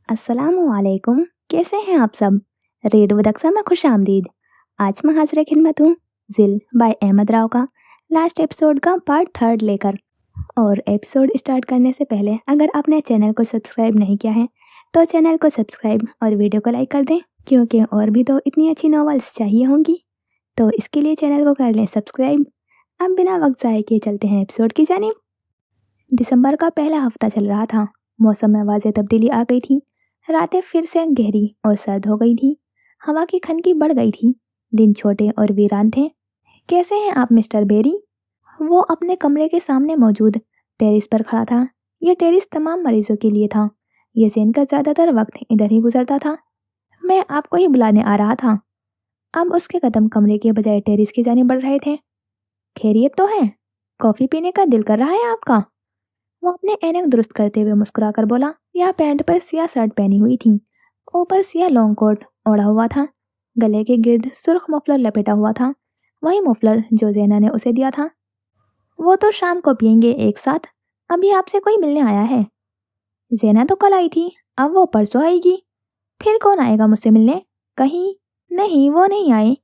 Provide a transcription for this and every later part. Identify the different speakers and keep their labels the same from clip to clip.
Speaker 1: अस्सलाम वालेकुम। कैसे हैं आप सब? रेड वदक्सा में खुश आमदीद। आज मैं हाजिर खिदमत हूँ जिल बाय अहमद राव का लास्ट एपिसोड का पार्ट 3 लेकर। और एपिसोड स्टार्ट करने से पहले अगर आपने चैनल को सब्सक्राइब नहीं किया है तो चैनल को सब्सक्राइब और वीडियो को लाइक कर दें, क्योंकि और भी तो इतनी अच्छी नॉवेल्स चाहिए होंगी। तो इसके लिए चैनल को कर लें सब्सक्राइब। अब बिना वक्त ज़ाय किए चलते हैं एपिसोड की जानिब। दिसंबर का पहला हफ्ता चल रहा था। मौसम में वाज़ेह तब्दीली आ गई थी। रातें फिर से गहरी और सर्द हो गई थी। हवा की खनकी बढ़ गई थी। दिन छोटे और वीरान थे। कैसे हैं आप मिस्टर बेरी? वो अपने कमरे के सामने मौजूद टेरिस पर खड़ा था। यह टेरिस तमाम मरीजों के लिए था। यजीन का ज़्यादातर वक्त इधर ही गुजरता था। मैं आपको ही बुलाने आ रहा था। अब उसके कदम कमरे के बजाय टेरिस की जाने बढ़ रहे थे। खैरियत तो है? कॉफ़ी पीने का दिल कर रहा है आपका? वो अपने ऐनक दुरुस्त करते हुए मुस्कुराकर बोला। यह पैंट पर सियाह शर्ट पहनी हुई थी, ऊपर सियाह लॉन्ग कोट ओढ़ा हुआ था। गले के गिर्द सुर्ख मफलर लपेटा हुआ था, वही मफलर जो जैना ने उसे दिया था। वो तो शाम को पियेंगे एक साथ। अभी आपसे कोई मिलने आया है? जैना तो कल आई थी, अब वो परसों आएगी। फिर कौन आएगा मुझसे मिलने? कहीं नहीं, वो नहीं आए।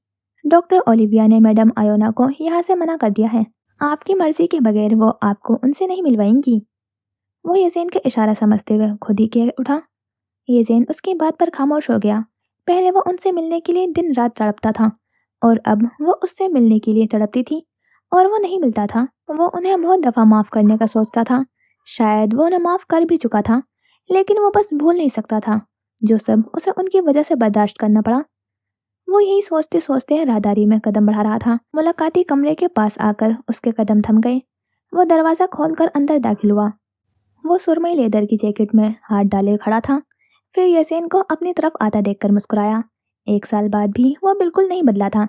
Speaker 1: डॉक्टर ओलिविया ने मैडम आयोना को यहाँ से मना कर दिया है। आपकी मर्जी के बगैर वो आपको उनसे नहीं मिलवाएंगी। वो यज़ेन का इशारा समझते हुए खुद ही कह उठा। यज़ेन उसकी बात पर खामोश हो गया। पहले वो उनसे मिलने के लिए दिन रात तड़पता था, और अब वो उससे मिलने के लिए तड़पती थी और वो नहीं मिलता था। वो उन्हें बहुत दफ़ा माफ़ करने का सोचता था। शायद वो उन्हें माफ़ कर भी चुका था, लेकिन वो बस भूल नहीं सकता था जो सब उसे उनकी वजह से बर्दाश्त करना पड़ा। वो यही सोचते सोचते राहदारी में कदम बढ़ा रहा था। मुलाकाती कमरे के पास आकर उसके कदम थम गए। वो दरवाज़ा खोलकर अंदर दाखिल हुआ। वो सुरमई लेदर की जैकेट में हाथ डाले खड़ा था। फिर यसीन को अपनी तरफ आता देखकर मुस्कुराया। 1 साल बाद भी वो बिल्कुल नहीं बदला था।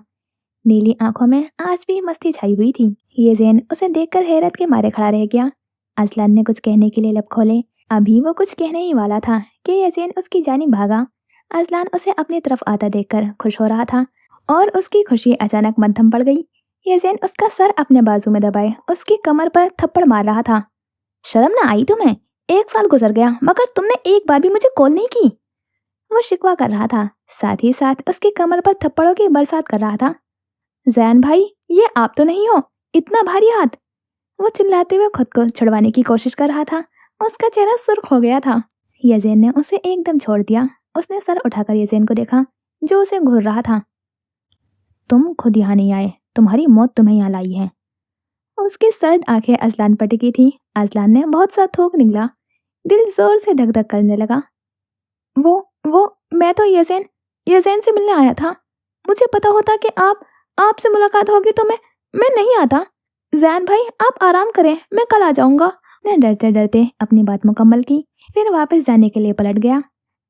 Speaker 1: नीली आंखों में आज भी मस्ती छाई हुई थी। यजीन उसे देखकर हैरत के मारे खड़ा रह गया। अजलान ने कुछ कहने के लिए लब खोले। अभी वो कुछ कहने ही वाला था कि यजीन उसकी जानिब भागा। अजलान उसे अपनी तरफ आता देखकर खुश हो रहा था, और उसकी खुशी अचानक मद्धम पड़ गई। यजीन उसका सर अपने बाजू में दबाए उसकी कमर पर थप्पड़ मार रहा था। शर्म ना आई तुम्हें? 1 साल गुजर गया मगर तुमने एक बार भी मुझे कॉल नहीं की। वो शिकवा कर रहा था, साथ ही साथ उसकी कमर पर थप्पड़ों की बरसात कर रहा था। जैन भाई, ये आप तो नहीं हो? इतना भारी हाथ! वो चिल्लाते हुए खुद को छुड़वाने की कोशिश कर रहा था। उसका चेहरा सुर्ख हो गया था। यजेन ने उसे एकदम छोड़ दिया। उसने सर उठाकर यजेन को देखा, जो उसे घूर रहा था। तुम खुद यहाँ नहीं आए, तुम्हारी मौत तुम्हें यहाँ लाई है। उसकी सर्द आंखें अजलान पर टिकी थी। अजलान ने बहुत सा थूक निकला। दिल जोर से धक धक करने लगा। वो मैं तो यजेन से मिलने आया था। मुझे पता होता कि आपसे मुलाकात होगी तो मैं नहीं आता। जैन भाई, आप आराम करें, मैं कल आ जाऊंगा। मैं डरते डरते अपनी बात मुकम्मल की, फिर वापस जाने के लिए पलट गया।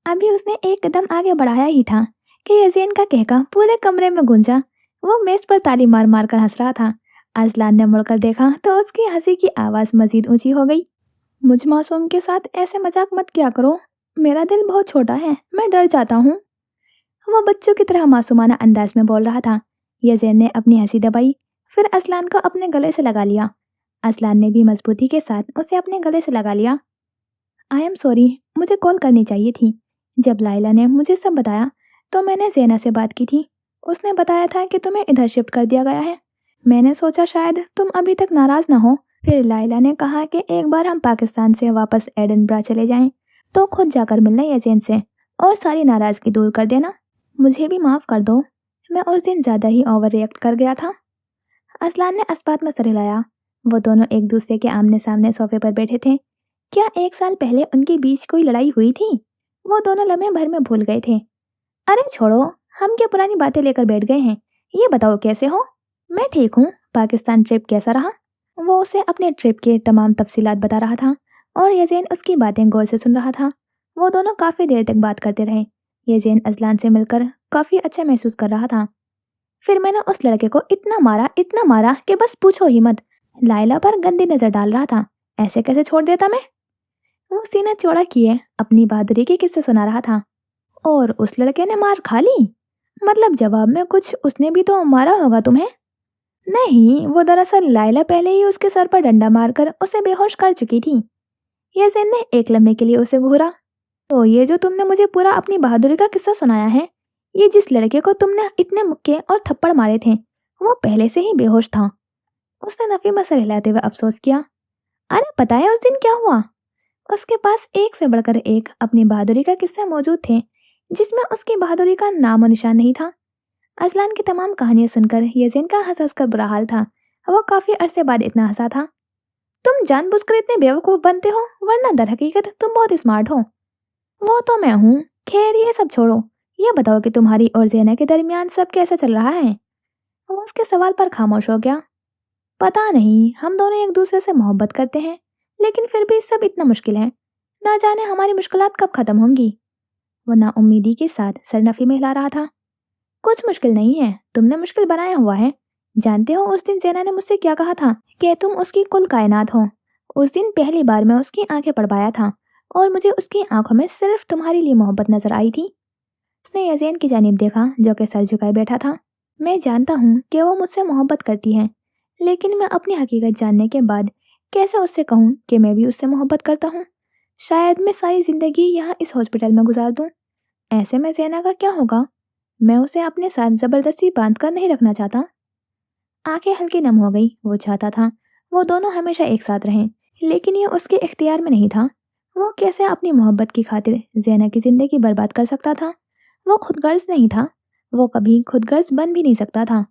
Speaker 1: अभी उसने एक कदम आगे बढ़ाया ही था कि यजीन का कहका पूरे कमरे में गूंजा। वो मेज पर ताली मार मार कर हंस रहा था। अजलान ने मुड़कर देखा तो उसकी हंसी की आवाज़ मजीद ऊंची हो गई। मुझ मासूम के साथ ऐसे मजाक मत किया करो, मेरा दिल बहुत छोटा है, मैं डर जाता हूँ। वो बच्चों की तरह मासूमाना अंदाज में बोल रहा था। यज़ेन ने अपनी हंसी दबाई, फिर असलान को अपने गले से लगा लिया। असलान ने भी मजबूती के साथ उसे अपने गले से लगा लिया। आई एम सॉरी, मुझे कॉल करनी चाहिए थी। जब लाइला ने मुझे सब बताया तो मैंने ज़ैना से बात की थी। उसने बताया था कि तुम्हें इधर शिफ्ट कर दिया गया है। मैंने सोचा शायद तुम अभी तक नाराज़ ना हो। फिर लाइला ने कहा कि एक बार हम पाकिस्तान से वापस एडिनबरा चले जाएं, तो खुद जाकर मिलना यज़ेन से और सारी नाराज़गी दूर कर देना। मुझे भी माफ़ कर दो, मैं उस दिन ज़्यादा ही ओवर रिएक्ट कर गया था। असलान ने अस्बात में सर हिलाया। वो दोनों एक दूसरे के आमने सामने सोफे पर बैठे थे। क्या 1 साल पहले उनके बीच कोई लड़ाई हुई थी? वो दोनों लम्हे भर में भूल गए थे। अरे छोड़ो, हम क्या पुरानी बातें लेकर बैठ गए हैं। ये बताओ कैसे हो? मैं ठीक हूँ। पाकिस्तान ट्रिप कैसा रहा? वो उसे अपने ट्रिप के तमाम तफसीलात बता रहा था, और यज़ेन उसकी बातें गौर से सुन रहा था। वो दोनों काफ़ी देर तक बात करते रहे। यज़ेन अजलान से मिलकर काफ़ी अच्छा महसूस कर रहा था। फिर मैंने उस लड़के को इतना मारा कि बस पूछो ही मत। लाइला पर गंदी नज़र डाल रहा था। ऐसे कैसे छोड़ देता मैं? वो सीना चौड़ा किए अपनी बहादुरी के किस्से सुना रहा था। और उस लड़के ने मार खा ली? मतलब जवाब में कुछ उसने भी तो मारा होगा तुम्हें? नहीं, वो दरअसल लाइला पहले ही उसके सर पर डंडा मारकर उसे बेहोश कर चुकी थी। यज़ेन ने एक लम्हे के लिए उसे घूरा। तो ये जो तुमने मुझे पूरा अपनी बहादुरी का किस्सा सुनाया है, ये जिस लड़के को तुमने इतने मुक्के और थप्पड़ मारे थे, वो पहले से ही बेहोश था। उसने नफी में सर हिलाते हुए अफसोस किया। अरे पता है उस दिन क्या हुआ? उसके पास एक से बढ़कर एक अपनी बहादुरी का किस्से मौजूद थे, जिसमें उसकी बहादुरी का नामो निशान नहीं था। अजलान की तमाम कहानियां सुनकर यजीन का हंस हंस कर बुरा हाल था। वो काफी अरसे बाद इतना हंसा था। तुम जानबूझकर इतने बेवकूफ बनते हो, वरना दर हकीकत तुम बहुत स्मार्ट हो। वो तो मैं हूँ। खैर ये सब छोड़ो, ये बताओ कि तुम्हारी और ज़ैना के दरमियान सब कैसा चल रहा है? वो उसके सवाल पर खामोश हो गया। पता नहीं, हम दोनों एक दूसरे से मोहब्बत करते हैं, लेकिन फिर भी सब इतना मुश्किल है। ना जाने हमारी मुश्किलात कब खत्म होंगी। वो नाउम्मीदी के साथ सरनफी में हिला रहा था। कुछ मुश्किल नहीं है, तुमने मुश्किल बनाया हुआ है। जानते हो उस दिन ज़ैना ने मुझसे क्या कहा था? कि तुम उसकी कुल कायनात हो। उस दिन पहली बार मैं उसकी आंखें पढ़ पाया था, और मुझे उसकी आंखों में सिर्फ तुम्हारी लिए मोहब्बत नजर आई थी। उसने यज़ीन की जानिब देखा, जो कि सर झुकाए बैठा था। मैं जानता हूँ कि वो मुझसे मोहब्बत करती है, लेकिन मैं अपनी हकीकत जानने के बाद कैसे उससे कहूँ कि मैं भी उससे मोहब्बत करता हूँ? शायद मैं सारी ज़िंदगी यहाँ इस हॉस्पिटल में गुजार दूँ। ऐसे में ज़ैना का क्या होगा? मैं उसे अपने साथ ज़बरदस्ती बांध कर नहीं रखना चाहता। आंखें हल्की नम हो गई। वो चाहता था वो दोनों हमेशा एक साथ रहें, लेकिन ये उसके इख्तियार में नहीं था। वो कैसे अपनी मोहब्बत की खातिर ज़ैना की ज़िंदगी बर्बाद कर सकता था? वो खुदगर्ज नहीं था, वो कभी खुदगर्ज बन भी नहीं सकता था।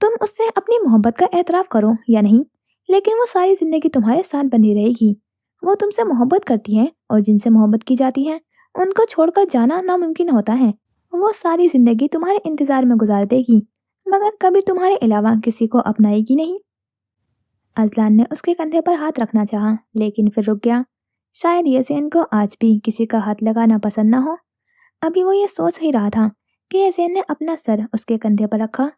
Speaker 1: तुम उससे अपनी मोहब्बत का एतराफ़ करो या नहीं, लेकिन वो सारी ज़िंदगी तुम्हारे साथ बनी रहेगी। वो तुमसे मोहब्बत करती है, और जिनसे मोहब्बत की जाती है उनको छोड़कर जाना नामुमकिन होता है। वो सारी ज़िंदगी तुम्हारे इंतज़ार में गुजार देगी, मगर कभी तुम्हारे अलावा किसी को अपनाएगी नहीं। अजलान ने उसके कंधे पर हाथ रखना चाहा, लेकिन फिर रुक गया। शायद यज़ीन को आज भी किसी का हाथ लगाना पसंद न हो। अभी वो ये सोच ही रहा था कि यज़ीन ने अपना सर उसके कंधे पर रखा।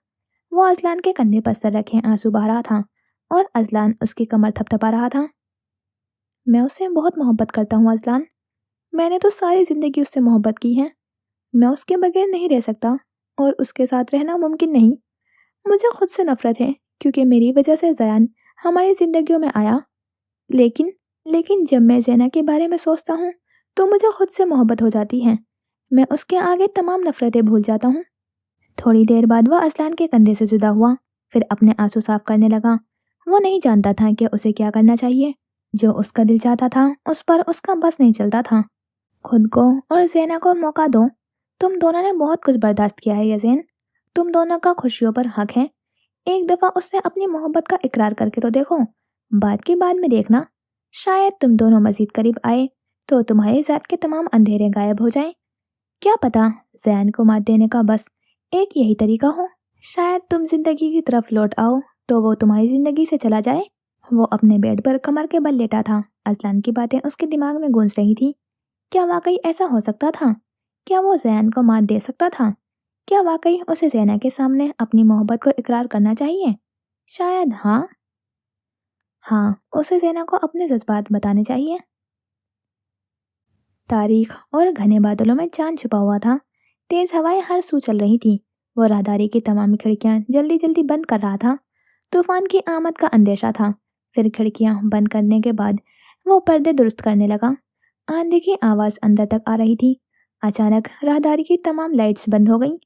Speaker 1: वो अजलान के कंधे पर सर रखे आंसू बहा रहा था, और अजलान उसकी कमर थपथपा रहा था। मैं उससे बहुत मोहब्बत करता हूँ अजलान। मैंने तो सारी ज़िंदगी उससे मोहब्बत की है। मैं उसके बगैर नहीं रह सकता, और उसके साथ रहना मुमकिन नहीं। मुझे खुद से नफरत है, क्योंकि मेरी वजह से ज़यान हमारी ज़िंदगियों में आया। लेकिन लेकिन जब मैं ज़ैना के बारे में सोचता हूँ, तो मुझे खुद से मोहब्बत हो जाती है। मैं उसके आगे तमाम नफरतें भूल जाता हूँ। थोड़ी देर बाद वह अजलान के कंधे से जुदा हुआ, फिर अपने आंसू साफ करने लगा। वो नहीं जानता था कि उसे क्या करना चाहिए। जो उसका दिल चाहता था, उस पर उसका बस नहीं चलता था। खुद को और ज़ैना को मौका दो। तुम दोनों ने बहुत कुछ बर्दाश्त किया है यज़ीन। तुम दोनों का खुशियों पर हक है। एक दफ़ा उससे अपनी मोहब्बत का इकरार करके तो देखो। बात की बाद में देखना, शायद तुम दोनों मज़ीद करीब आए तो तुम्हारी ज़ात के तमाम अंधेरे गायब हो जाएं। क्या पता, ज़ैन को मात देने का बस एक यही तरीका हो। शायद तुम जिंदगी की तरफ लौट आओ तो वो तुम्हारी जिंदगी से चला जाए। वो अपने बेड पर कमर के बल लेटा था। अजलान की बातें उसके दिमाग में गूंज रही थी। क्या वाकई ऐसा हो सकता था? क्या वो ज़ैन को मात दे सकता था? क्या वाकई उसे ज़ैना के सामने अपनी मोहब्बत को इकरार करना चाहिए? शायद हाँ। हाँ, उसे ज़ैना को अपने जज्बात बताने चाहिए। तारीख और घने बादलों में चांद छुपा हुआ था। तेज हवाएं हर सू चल रही थी। वो राहदारी की तमाम खिड़कियां जल्दी जल्दी बंद कर रहा था। तूफान की आमद का अंदेशा था। फिर खिड़कियां बंद करने के बाद वो पर्दे दुरुस्त करने लगा। आंधी की आवाज़ अंदर तक आ रही थी। अचानक राहदारी की तमाम लाइट्स बंद हो गईं।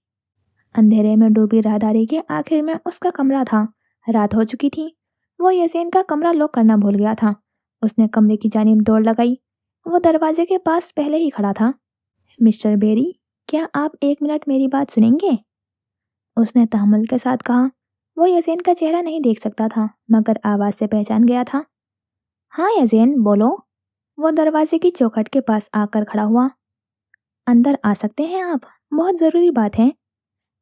Speaker 1: अंधेरे में डूबी राहदारी के आखिर में उसका कमरा था। रात हो चुकी थी। वो यसीन का कमरा लॉक करना भूल गया था। उसने कमरे की जानिब दौड़ लगाई। वो दरवाजे के पास पहले ही खड़ा था। मिस्टर बेरी, क्या आप 1 मिनट मेरी बात सुनेंगे? उसने तहम्मुल के साथ कहा। वो यसीन का चेहरा नहीं देख सकता था, मगर आवाज़ से पहचान गया था। हाँ यसीन, बोलो। वो दरवाजे की चौखट के पास आकर खड़ा हुआ। अंदर आ सकते हैं आप? बहुत ज़रूरी बात है।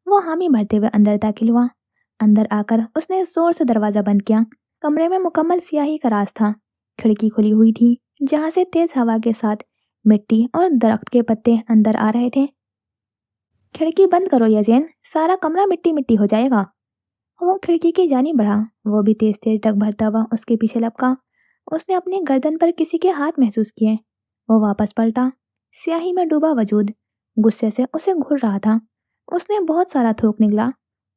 Speaker 1: वो हामी भरते हुए अंदर दाखिल हुआ। अंदर आकर उसने जोर से दरवाज़ा बंद किया। कमरे में मुकम्मल स्याही का राज था। खिड़की खुली हुई थी, जहाँ से तेज हवा के साथ मिट्टी और दरख्त के पत्ते अंदर आ रहे थे। खिड़की बंद करो यज़ीन, सारा कमरा मिट्टी मिट्टी हो जाएगा। वो खिड़की की जानिब बढ़ा। वो भी तेज तेज डग भरता हुआ उसके पीछे लपका। उसने अपनी गर्दन पर किसी के हाथ महसूस किए। वो वापस पलटा। स्याही में डूबा वजूद गुस्से से उसे घूर रहा था। उसने बहुत सारा थूक निकला।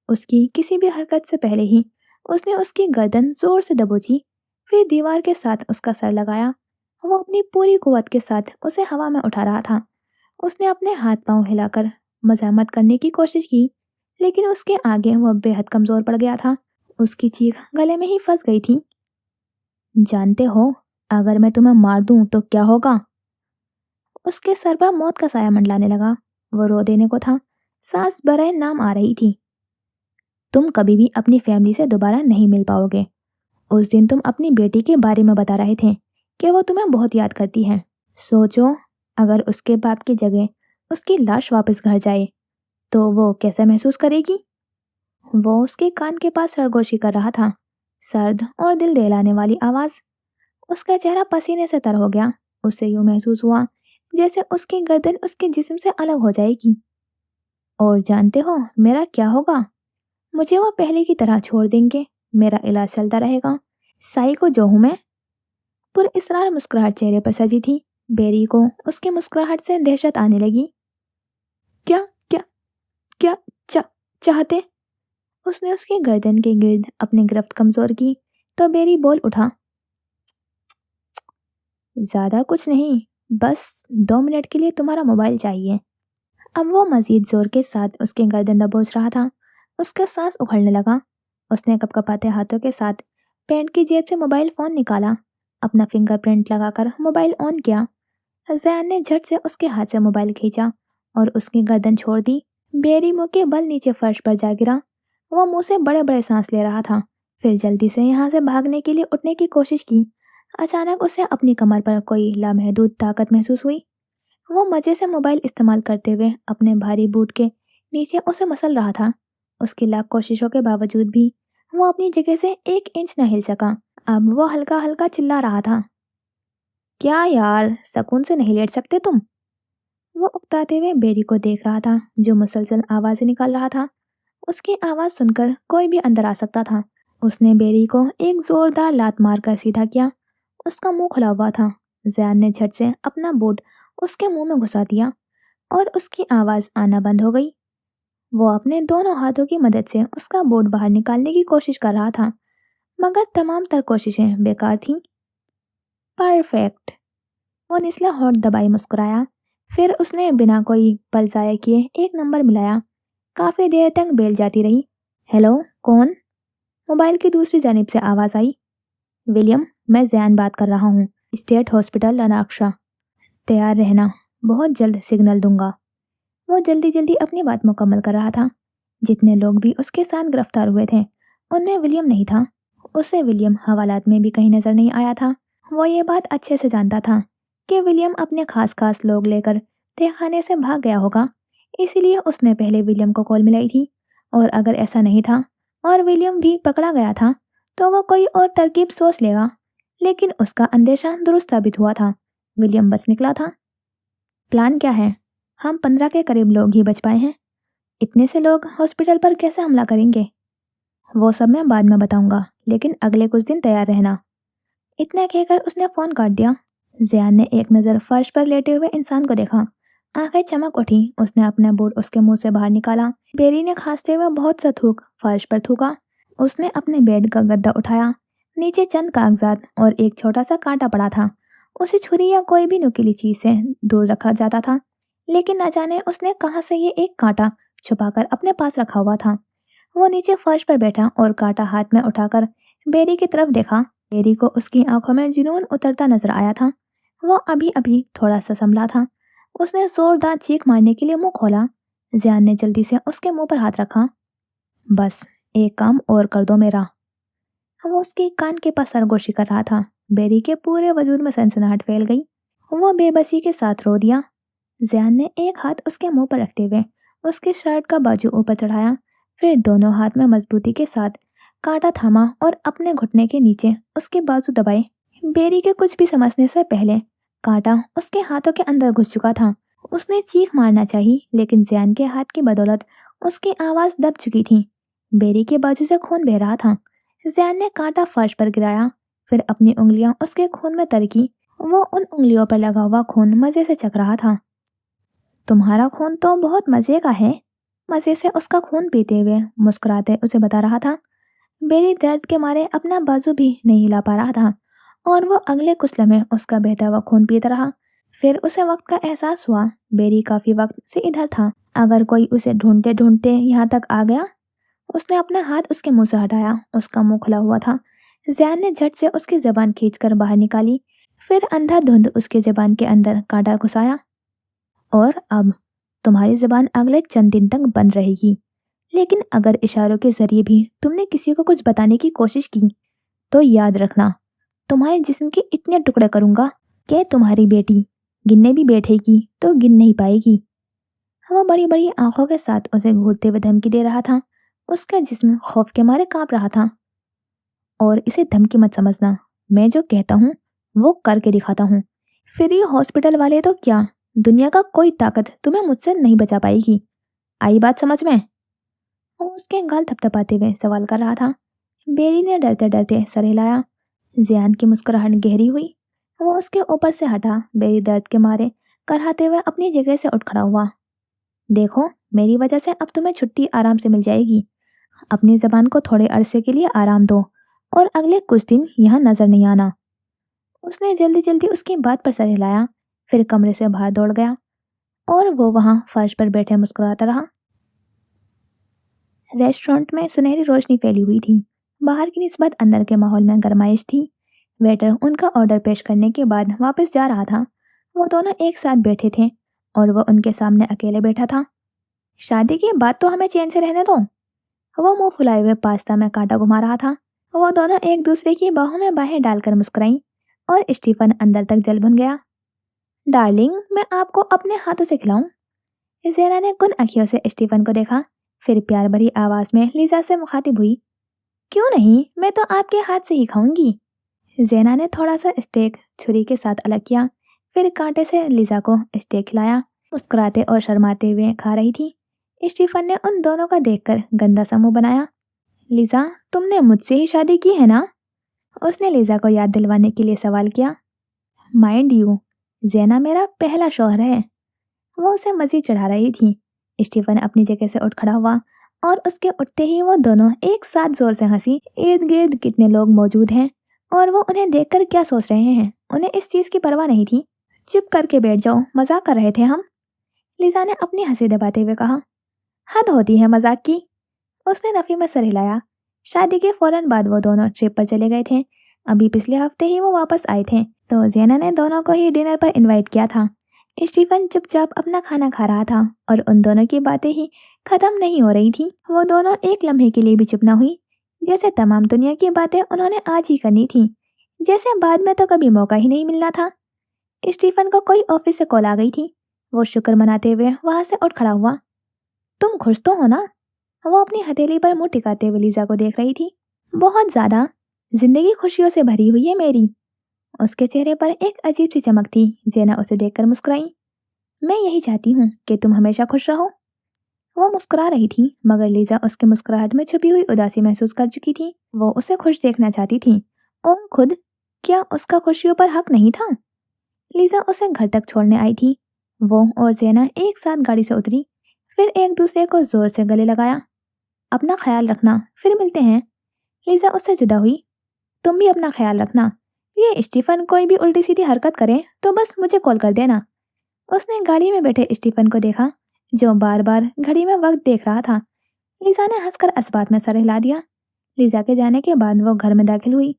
Speaker 1: उसकी किसी भी हरकत से पहले ही उसने उसकी गर्दन जोर से दबोची, फिर दीवार के साथ उसका सर लगाया। वो अपनी पूरी कुव्वत के साथ उसे हवा में उठा रहा था। उसने अपने हाथ पांव हिलाकर मज़ामत करने की कोशिश की, लेकिन उसके आगे वह बेहद कमजोर पड़ गया था। उसकी चीख गले में ही फंस गई थी। जानते हो, अगर मैं तुम्हें मार दूं तो क्या होगा? उसके सर पर मौत का साया मंडलाने लगा। वो रो देने को था, सांस बरए नाम आ रही थी। तुम कभी भी अपनी फैमिली से दोबारा नहीं मिल पाओगे। उस दिन तुम अपनी बेटी के बारे में बता रहे थे कि वो तुम्हें बहुत याद करती है। सोचो, अगर उसके बाप की जगह उसकी लाश वापस घर जाए तो वो कैसा महसूस करेगी? वो उसके कान के पास सरगोशी कर रहा था, सर्द और दिल दहलाने वाली आवाज। उसका चेहरा पसीने से तर हो गया। उसे यूं महसूस हुआ जैसे उसकी गर्दन उसके जिस्म से अलग हो जाएगी। और जानते हो मेरा क्या होगा? मुझे वो पहले की तरह छोड़ देंगे। मेरा इलाज चलता रहेगा। साई को जो हूं मैं। पुरइसरार मुस्कुराहट चेहरे पर सजी थी। बेरी को उसकी मुस्कुराहट से दहशत आने लगी। क्या क्या क्या चा, चाहते? उसने उसके गर्दन के गिर्द अपनी गिरफ्त कमजोर की तो बेरी बोल उठा, ज्यादा कुछ नहीं, बस 2 मिनट के लिए तुम्हारा मोबाइल चाहिए। अब वो मजीद जोर के साथ उसके गर्दन दबोच रहा था। उसका सांस उखड़ने लगा। उसने कपकपाते हाथों के साथ पैंट की जेब से मोबाइल फोन निकाला, अपना फिंगरप्रिंट लगाकर मोबाइल ऑन किया। जैन ने झट से उसके हाथ से मोबाइल खींचा और उसकी गर्दन छोड़ दी। बेरी मुंह के बल नीचे फर्श पर जा गिरा। वो मुंह से बड़े बड़े सांस ले रहा था, फिर जल्दी से यहाँ से भागने के लिए उठने की कोशिश की। अचानक उसे अपनी कमर पर कोई लामहदूद ताकत महसूस हुई। वो मजे से मोबाइल इस्तेमाल करते हुए अपने भारी बूट के नीचे उसे मसल रहा था। उसकी लाख कोशिशों के बावजूद भी वो अपनी जगह से 1 इंच न हिल सका। अब वो हल्का हल्का चिल्ला रहा था, क्या यार, सुकून से नहीं लेट सकते तुम? वो उकताते हुए बेरी को देख रहा था, जो मुसलसल आवाजें निकाल रहा था। उसकी आवाज सुनकर कोई भी अंदर आ सकता था। उसने बेरी को एक जोरदार लात मारकर सीधा किया। उसका मुंह खुला हुआ था। जैन ने झट से अपना बूट उसके मुंह में घुसा दिया और उसकी आवाज आना बंद हो गई। वो अपने दोनों हाथों की मदद से उसका बूट बाहर निकालने की कोशिश कर रहा था, मगर तमाम तर कोशिशें बेकार थीं। परफेक्ट। वो निचला होंठ दबाई मुस्कुराया। फिर उसने बिना कोई पल जाया किए एक नंबर मिलाया। काफी देर तक बेल जाती रही। हेलो, कौन? मोबाइल की दूसरी जानिब से आवाज आई। विलियम, मैं जैन बात कर रहा हूँ, स्टेट हॉस्पिटल लनाक्षा। तैयार रहना, बहुत जल्द सिग्नल दूंगा। वो जल्दी जल्दी अपनी बात मुकम्मल कर रहा था। जितने लोग भी उसके साथ गिरफ्तार हुए थे, उनमें विलियम नहीं था। उसे विलियम हवालात में भी कहीं नजर नहीं आया था। वो ये बात अच्छे से जानता था कि विलियम अपने खास खास लोग लेकर तहखाने से भाग गया होगा। इसीलिए उसने पहले विलियम को कॉल मिलाई थी। और अगर ऐसा नहीं था और विलियम भी पकड़ा गया था तो वो कोई और तरकीब सोच लेगा। लेकिन उसका अंदेशा दुरुस्त साबित हुआ था। विलियम बच निकला था। प्लान क्या है? हम 15 के करीब लोग ही बच पाए हैं। इतने से लोग हॉस्पिटल पर कैसे हमला करेंगे? वो सब मैं बाद में बताऊंगा, लेकिन अगले कुछ दिन तैयार रहना। इतना कहकर उसने फोन काट दिया। जियान ने एक नज़र फर्श पर लेटे हुए इंसान को देखा। आंखें चमक उठी। उसने अपना बूट उसके मुंह से बाहर निकाला। बेरी ने खांसते हुए बहुत सा थूक फर्श पर थूका। उसने अपने बेड का गद्दा उठाया। नीचे चंद कागजात और एक छोटा सा कांटा पड़ा था। उसे छुरी या कोई भी नुकीली चीज से दूर रखा जाता था, लेकिन न जाने उसने कहाँ से ये एक कांटा छुपाकर अपने पास रखा हुआ था। वो नीचे फर्श पर बैठा और कांटा हाथ में उठाकर बेरी की तरफ देखा। बेरी को उसकी आंखों में जुनून उतरता नजर आया था। वो अभी अभी थोड़ा सा संभला था। उसने जोरदार चीख मारने के लिए मुंह खोला। जियान ने जल्दी से उसके मुंह पर हाथ रखा। बस एक काम और कर दो मेरा। वो उसके कान के पास सरगोशी कर रहा था। बेरी के पूरे वजूद में सनसनाहट फैल गई। वो बेबसी के साथ रो दिया। जियान ने एक हाथ उसके मुंह पर रखते हुए उसके शर्ट का बाजू ऊपर चढ़ाया, फिर दोनों हाथ में मजबूती के साथ कांटा थामा और अपने घुटने के नीचे उसके बाजू दबाए। बेरी के कुछ भी समझने से पहले कांटा उसके हाथों के अंदर घुस चुका था। उसने चीख मारना चाहिए, लेकिन जियान के हाथ की बदौलत उसकी आवाज दब चुकी थी। बेरी के बाजू से खून बह रहा था। जियान ने कांटा फर्श पर गिराया, फिर अपनी उंगलियां उसके खून में तरकी। वो उन उंगलियों पर लगा हुआ खून मजे से चख रहा था। तुम्हारा खून तो बहुत मजे का है, मजे से उसका खून पीते हुए मुस्कुराते उसे बता रहा था। बेरी दर्द के मारे अपना बाजू भी नहीं हिला पा रहा था اور وہ اگلے کچھ لمحے اس کا بہتا ہوا خون پیتا رہا۔ پھر اسے وقت کا احساس ہوا۔ بیری کافی وقت سے ادھر تھا، اگر کوئی اسے ڈھونڈتے ڈھونڈتے یہاں تک آ گیا۔ اس نے اپنا ہاتھ اس کے منہ سے ہٹایا، اس کا منہ کھلا ہوا تھا۔ زیان نے جھٹ سے اس کی زبان کھینچ کر باہر نکالی، پھر اندھا دھند اس کی زبان کے اندر کانٹا گھسایا۔ اور اب تمہاری زبان اگلے چند دن تک بند رہے گی، لیکن اگر اشاروں کے ذریعے بھی تم نے کسی کو کچھ بتانے کی کوشش کی تو یاد رکھنا، تمہارے جسم کے اتنے ٹکڑے کروں گا کہ تمہاری بیٹی گننے بھی بیٹھے گی تو گن نہیں پائے گی۔ وہ بڑی بڑی آنکھوں کے ساتھ اسے گھورتے ہوئے دھمکی دے رہا تھا۔ اس کا جسم خوف کے مارے کانپ رہا تھا۔ اور اسے دھمکی مت سمجھنا، میں جو کہتا ہوں وہ کر کے دکھاتا ہوں۔ پھر یہ ہاسپٹل والے تو کیا، دنیا کا کوئی طاقت تمہیں مجھ سے نہیں بچا پائے گی، آئی بات سمجھ میں؟ وہ اس کے گال تھپ تھپاتے ہوئے سوال کر رہا تھا۔ بیری نے ڈرتے ڈرتے سر ہلایا۔ زیان کی مسکراہٹ گہری ہوئی۔ وہ اس کے اوپر سے ہٹا۔ بیری درد کے مارے کراہتے ہوئے اپنی جگہ سے اٹھ کھڑا ہوا۔ دیکھو، میری وجہ سے اب تمہیں چھٹی آرام سے مل جائے گی۔ اپنی زبان کو تھوڑے عرصے کے لیے آرام دو اور اگلے کچھ دن یہاں نظر نہیں آنا۔ اس نے جلدی جلدی اس کی بات پر سر ہلایا، پھر کمرے سے باہر دوڑ گیا اور وہ وہاں فرش پر بیٹھے مسکراتا رہا۔ ریسٹورانٹ میں سنہری روشنی پھیلی ہوئی تھی۔ باہر کی نسبت اندر کے ماحول میں گرمائش تھی۔ ویٹر ان کا آرڈر پیش کرنے کے بعد واپس جا رہا تھا۔ وہ دونوں ایک ساتھ بیٹھے تھے اور وہ ان کے سامنے اکیلے بیٹھا تھا۔ شادی کے بعد تو ہمیں چین سے رہنے دو۔ وہ منہ پھلائے ہوئے پاستا میں کانٹا گھما رہا تھا۔ وہ دونوں ایک دوسرے کی باہوں میں باہیں ڈال کر مسکرائیں اور اسٹیفن اندر تک جل بن گیا۔ ڈارلنگ، میں آپ کو اپنے ہاتھوں سے کھلاؤں؟ زینا نے کن اکھیوں سے اسٹیفن کو دیکھا، پھر پیار بھری آواز میں لیزا سے مخاطب ہوئی، کیوں نہیں، میں تو آپ کے ہاتھ سے ہی کھاؤں گی۔ زینا نے تھوڑا سا اسٹیک چھری کے ساتھ الگ کیا، پھر کانٹے سے لیزا کو اسٹیک کھلایا۔ مسکراتے اور شرماتے ہوئے کھا رہی تھی۔ اسٹیفن نے ان دونوں کا دیکھ کر گندا سا منہ بنایا۔ لیزا، تم نے مجھ سے ہی شادی کی ہے نا؟ اس نے لیزا کو یاد دلوانے کے لیے سوال کیا۔ مائنڈ یو، زینا میرا پہلا شوہر ہے۔ وہ اسے مزید چڑھا رہی تھی۔ اسٹیفن اپنی جگہ سے اٹھ کھڑا ہوا اور اس کے اٹھتے ہی وہ دونوں ایک ساتھ زور سے ہنسی۔ ارد گرد کتنے لوگ موجود ہیں اور وہ انہیں دیکھ کر کیا سوچ رہے ہیں، انہیں اس چیز کی پرواہ نہیں تھی۔ چپ کر کے بیٹھ جاؤ، مذاق کر رہے تھے ہم، لیزا نے اپنی ہنسی دباتے ہوئے کہا۔ حد ہوتی ہے مذاق کی، اس نے نفی میں سر ہلایا۔ شادی کے فوراً بعد وہ دونوں ٹرپ پر چلے گئے تھے۔ ابھی پچھلے ہفتے ہی وہ واپس آئے تھے تو زینا نے دونوں کو ہی ڈنر پر انوائٹ کیا تھا۔ اسٹیفن چپ چاپ اپنا کھانا کھا رہا تھا اور ان دونوں کی باتیں ہی ختم نہیں ہو رہی تھیں۔ وہ دونوں ایک لمحے کے لیے بھی چپ نہ ہوئی، جیسے تمام دنیا کی باتیں انہوں نے آج ہی کرنی تھیں، جیسے بعد میں تو کبھی موقع ہی نہیں ملنا تھا۔ اسٹیفن کو کوئی آفس سے کال آ گئی تھی۔ وہ شکر مناتے ہوئے وہاں سے اٹھ کھڑا ہوا۔ تم خوش تو ہو نا؟ وہ اپنی ہتھیلی پر منہ ٹکاتے ہوئے لیزا کو دیکھ رہی تھی۔ بہت زیادہ، زندگی خوشیوں سے بھری ہوئی ہے میری۔ اس کے چہرے پر ایک عجیب سی چمک تھی۔ زینا اسے دیکھ کر مسکرائی۔ میں یہی چاہتی ہوں کہ تم ہمیشہ خوش رہو۔ وہ مسکرا رہی تھی مگر لیزا اس کے مسکراہٹ میں چھپی ہوئی اداسی محسوس کر چکی تھی۔ وہ اسے خوش دیکھنا چاہتی تھی اور خود کیا اس کا خوشیوں پر حق نہیں تھا؟ لیزا اسے گھر تک چھوڑنے آئی تھی۔ وہ اور زینا ایک ساتھ گاڑی سے اتری، پھر ایک دوسرے کو زور سے گلے لگایا۔ اپنا خیال رکھنا، پھر ملتے ہیں۔ لیزا اس سے جدا ہوئی۔ تم بھی اپنا خیال رکھنا۔ یہ اسٹیفن کوئی بھی الٹی سیدھی حرکت کرے تو بس مجھے کال کر دینا۔ اس نے گاڑی میں بیٹھے اسٹیفن کو دیکھا جو بار بار گھڑی میں وقت دیکھ رہا تھا۔ لیزا نے ہنس کر اسبات میں سر ہلا دیا۔ لیزا کے جانے کے بعد وہ گھر میں داخل ہوئی۔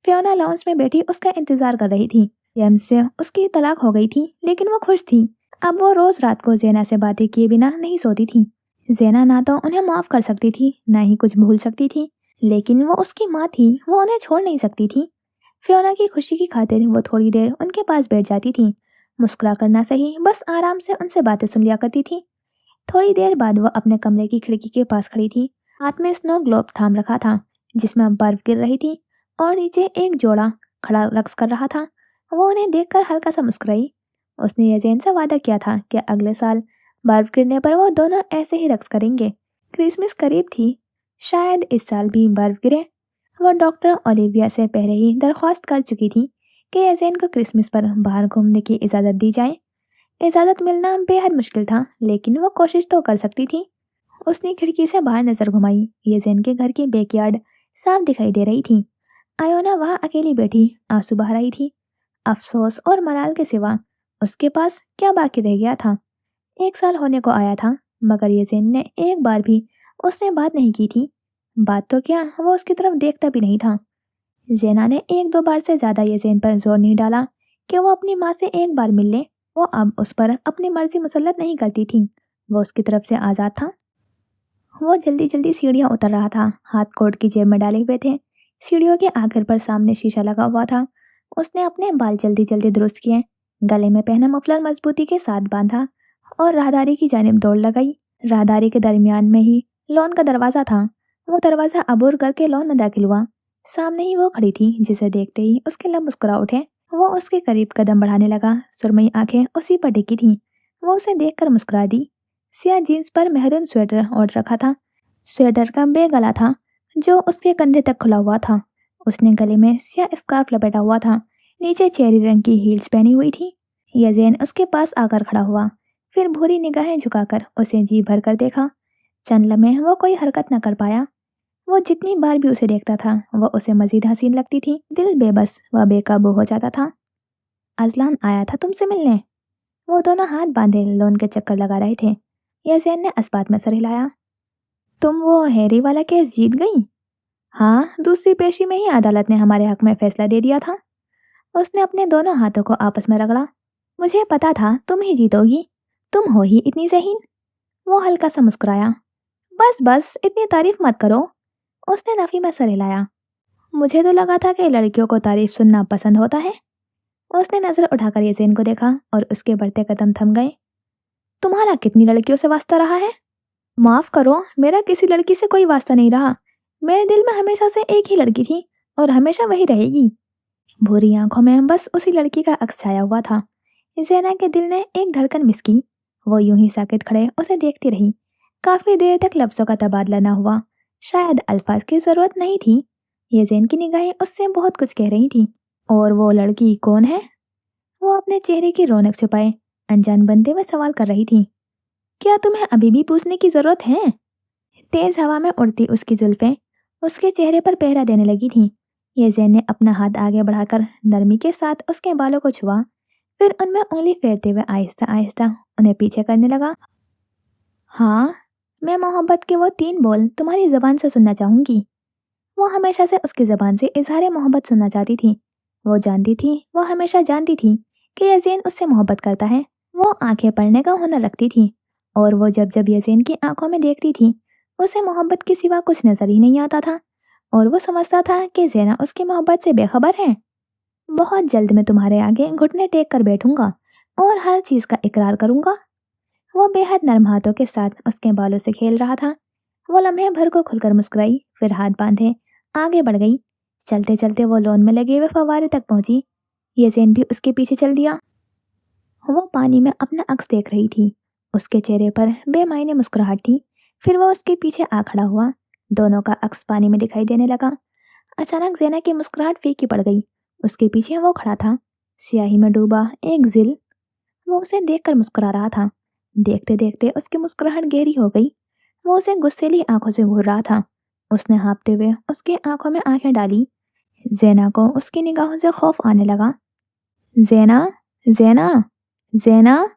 Speaker 1: فیونا لاؤنج میں بیٹھی اس کا انتظار کر رہی تھی۔ جیمز سے اس کی طلاق ہو گئی تھی لیکن وہ خوش تھی۔ اب وہ روز رات کو زینا سے باتیں کیے بنا نہیں سوتی تھی۔ زینا نہ تو انہیں معاف کر سکتی تھی نہ ہی کچھ بھول سکتی تھی، لیکن وہ اس کی ماں تھی، وہ انہیں چھوڑ نہیں سکتی تھی۔ فیونا کی خوشی کی خاطر وہ تھوڑی دیر ان کے پاس بیٹھ جاتی تھی، مسکرا کرنا صحیح، بس آرام سے ان سے باتیں سن لیا کرتی تھی۔ تھوڑی دیر بعد وہ اپنے کمرے کی کھڑکی کے پاس کھڑی تھی، ہاتھ میں سنو گلوب تھام رکھا تھا جس میں برف گر رہی تھی اور نیچے ایک جوڑا کھڑا رقص کر رہا تھا۔ وہ انہیں دیکھ کر ہلکا سا مسکرائی۔ اس نے یزین سے وعدہ کیا تھا کہ اگلے سال برف گرنے پر وہ دونوں ایسے ہی رقص کریں گے۔ کرسمس قریب تھی، شاید اس سال بھی برف گرے۔ وہ ڈاکٹر اولیویا سے پہلے ہی درخواست کر چکی تھی کہ یزین کو کرسمس پر باہر گھومنے کی اجازت دی جائے۔ اجازت ملنا بے حد مشکل تھا لیکن وہ کوشش تو کر سکتی تھی۔ اس نے کھڑکی سے باہر نظر گھمائی۔ یزین کے گھر کی بیک یارڈ صاف دکھائی دے رہی تھی۔ आयोना वहाँ अकेली बैठी आंसू बहा रही थी। अफसोस और मलाल के सिवा उसके पास क्या बाकी रह गया था। 1 साल होने को आया था, मगर येज़ेन ने एक बार भी उससे बात नहीं की थी। बात तो क्या, वो उसकी तरफ देखता भी नहीं था। ज़ेना ने 1-2 बार से ज़्यादा येज़ेन पर जोर नहीं डाला कि वो अपनी माँ से एक बार मिल ले। वो अब उस पर अपनी मर्जी मुसल्लत नहीं करती थी, वो उसकी तरफ से आज़ाद था। वो जल्दी जल्दी सीढ़ियाँ उतर रहा था, हाथ कोट की जेब में डाले हुए थे। सीढ़ियों के आखिर पर सामने शीशा लगा हुआ था। उसने अपने बाल जल्दी जल्दी दुरुस्त किए, गले में पहना मफलर मजबूती के साथ बांधा और राहदारी की जानिब दौड़ लगाई। राहदारी के दरमियान में ही लॉन का दरवाज़ा था। वो दरवाज़ा अबूर करके लॉन में दाखिल हुआ। सामने ही वो खड़ी थी, जिसे देखते ही उसके लब मुस्कुरा उठे। वो उसके करीब कदम बढ़ाने लगा, सुरमई आंखें उसी पर टिकी थीं। वो उसे देखकर मुस्कुरा दी। सिया जीन्स पर मेहरून स्वेटर ओढ़ रखा था। स्वेटर का बे गला था, जो उसके कंधे तक खुला हुआ था। उसने गले में सिया स्कार्फ लपेटा हुआ था, नीचे चेरी रंग की हील्स पहनी हुई थी। यजेन उसके पास आकर खड़ा हुआ, फिर भूरी निगाहें झुकाकर उसे जी भर कर देखा। चंद लम्हे वो कोई हरकत न कर पाया। वो जितनी बार भी उसे देखता था, वो उसे मजीद हसीन लगती थी। दिल बेबस व बेकाबू हो जाता था। अजलान आया था तुमसे मिलने। वो दोनों हाथ बांधे लोन के चक्कर लगा रहे थे। यजेन ने अस्बात में सर हिलाया। तुम वो हैरी वाला केस जीत गई? हाँ, दूसरी पेशी में ही अदालत ने हमारे हक में फैसला दे दिया था। उसने अपने दोनों हाथों को आपस में रगड़ा। मुझे पता था तुम ही जीतोगी, तुम हो ही इतनी ज़हीन। वो हल्का सा मुस्कुराया। बस बस, इतनी तारीफ मत करो। उसने नफी में सर हिलाया। मुझे तो लगा था कि लड़कियों को तारीफ सुनना पसंद होता है। उसने नजर उठाकर यजेन को देखा और उसके बढ़ते कदम थम गए। तुम्हारा कितनी लड़कियों से वास्ता रहा है? माफ करो, मेरा किसी लड़की से कोई वास्ता नहीं रहा। मेरे दिल में हमेशा से एक ही लड़की थी और हमेशा वही रहेगी। भूरी आंखों में बस उसी लड़की का अक्स छाया हुआ था। ज़ेना के दिल ने एक धड़कन मिस की। वो यूं ही साकित खड़े उसे देखती रही। काफी देर तक लफ्जों का तबादला न हुआ। शायद अल्फाज की जरूरत नहीं थी। ये ज़ेन की निगाहें उससे बहुत कुछ कह रही थी। और वो लड़की कौन है? वो अपने चेहरे की रौनक छुपाए अनजान बनते हुए सवाल कर रही थी। क्या तुम्हें अभी भी पूछने की जरूरत है? तेज हवा में उड़ती उसकी जुल्फें उसके चेहरे पर पहरा देने लगी थीं। ये ज़ैन ने अपना हाथ आगे बढ़ाकर नरमी के साथ उसके बालों को छुआ, फिर उनमें उंगली फेरते हुए आहिस्ता आहिस्ता उन्हें पीछे करने लगा। हाँ, मैं मोहब्बत के वो 3 बोल तुम्हारी जबान से सुनना चाहूंगी। वो हमेशा से उसकी जबान से इजहार मोहब्बत सुनना चाहती थी। वो जानती थी, वो हमेशा जानती थी कि यज़ीन उससे मोहब्बत करता है। वो आंखें पढ़ने का हुनर रखती थी और वो जब जब यज़ीन की आंखों में देखती थी, उसे मोहब्बत के सिवा कुछ नजर ही नहीं आता था और वो समझता था कि ज़ेना उसकी मोहब्बत से बेखबर है। बहुत जल्द मैं तुम्हारे आगे घुटने टेक कर बैठूंगा और हर चीज का इकरार करूंगा। वो बेहद नरम हाथों के साथ उसके बालों से खेल रहा था। वो लम्हे भर को खुलकर मुस्कुराई, फिर हाथ बांधे आगे बढ़ गई। चलते चलते वो लॉन में लगे हुए फव्वारे तक पहुंची। येज़ेन भी उसके पीछे चल दिया। वो पानी में अपना अक्स देख रही थी। उसके चेहरे पर बेमायने मुस्कुराहट थी। फिर वो उसके पीछे आ खड़ा हुआ। दोनों का अक्स पानी में दिखाई देने लगा। अचानक ज़ेना की मुस्कुराहट फीकी पड़ गई। उसके पीछे वो खड़ा था, स्याही में डूबा एक जिल। वो उसे देखकर मुस्कुरा रहा था। देखते देखते उसकी मुस्कुराहट गहरी हो गई। वो उसे गुस्सैली आंखों से घूर रहा था। उसने हाँफते हुए उसकी आंखों में आंखें डाली। ज़ेना को उसकी निगाहों से खौफ आने लगा। ज़ेना, ज़ेना, ज़ेना।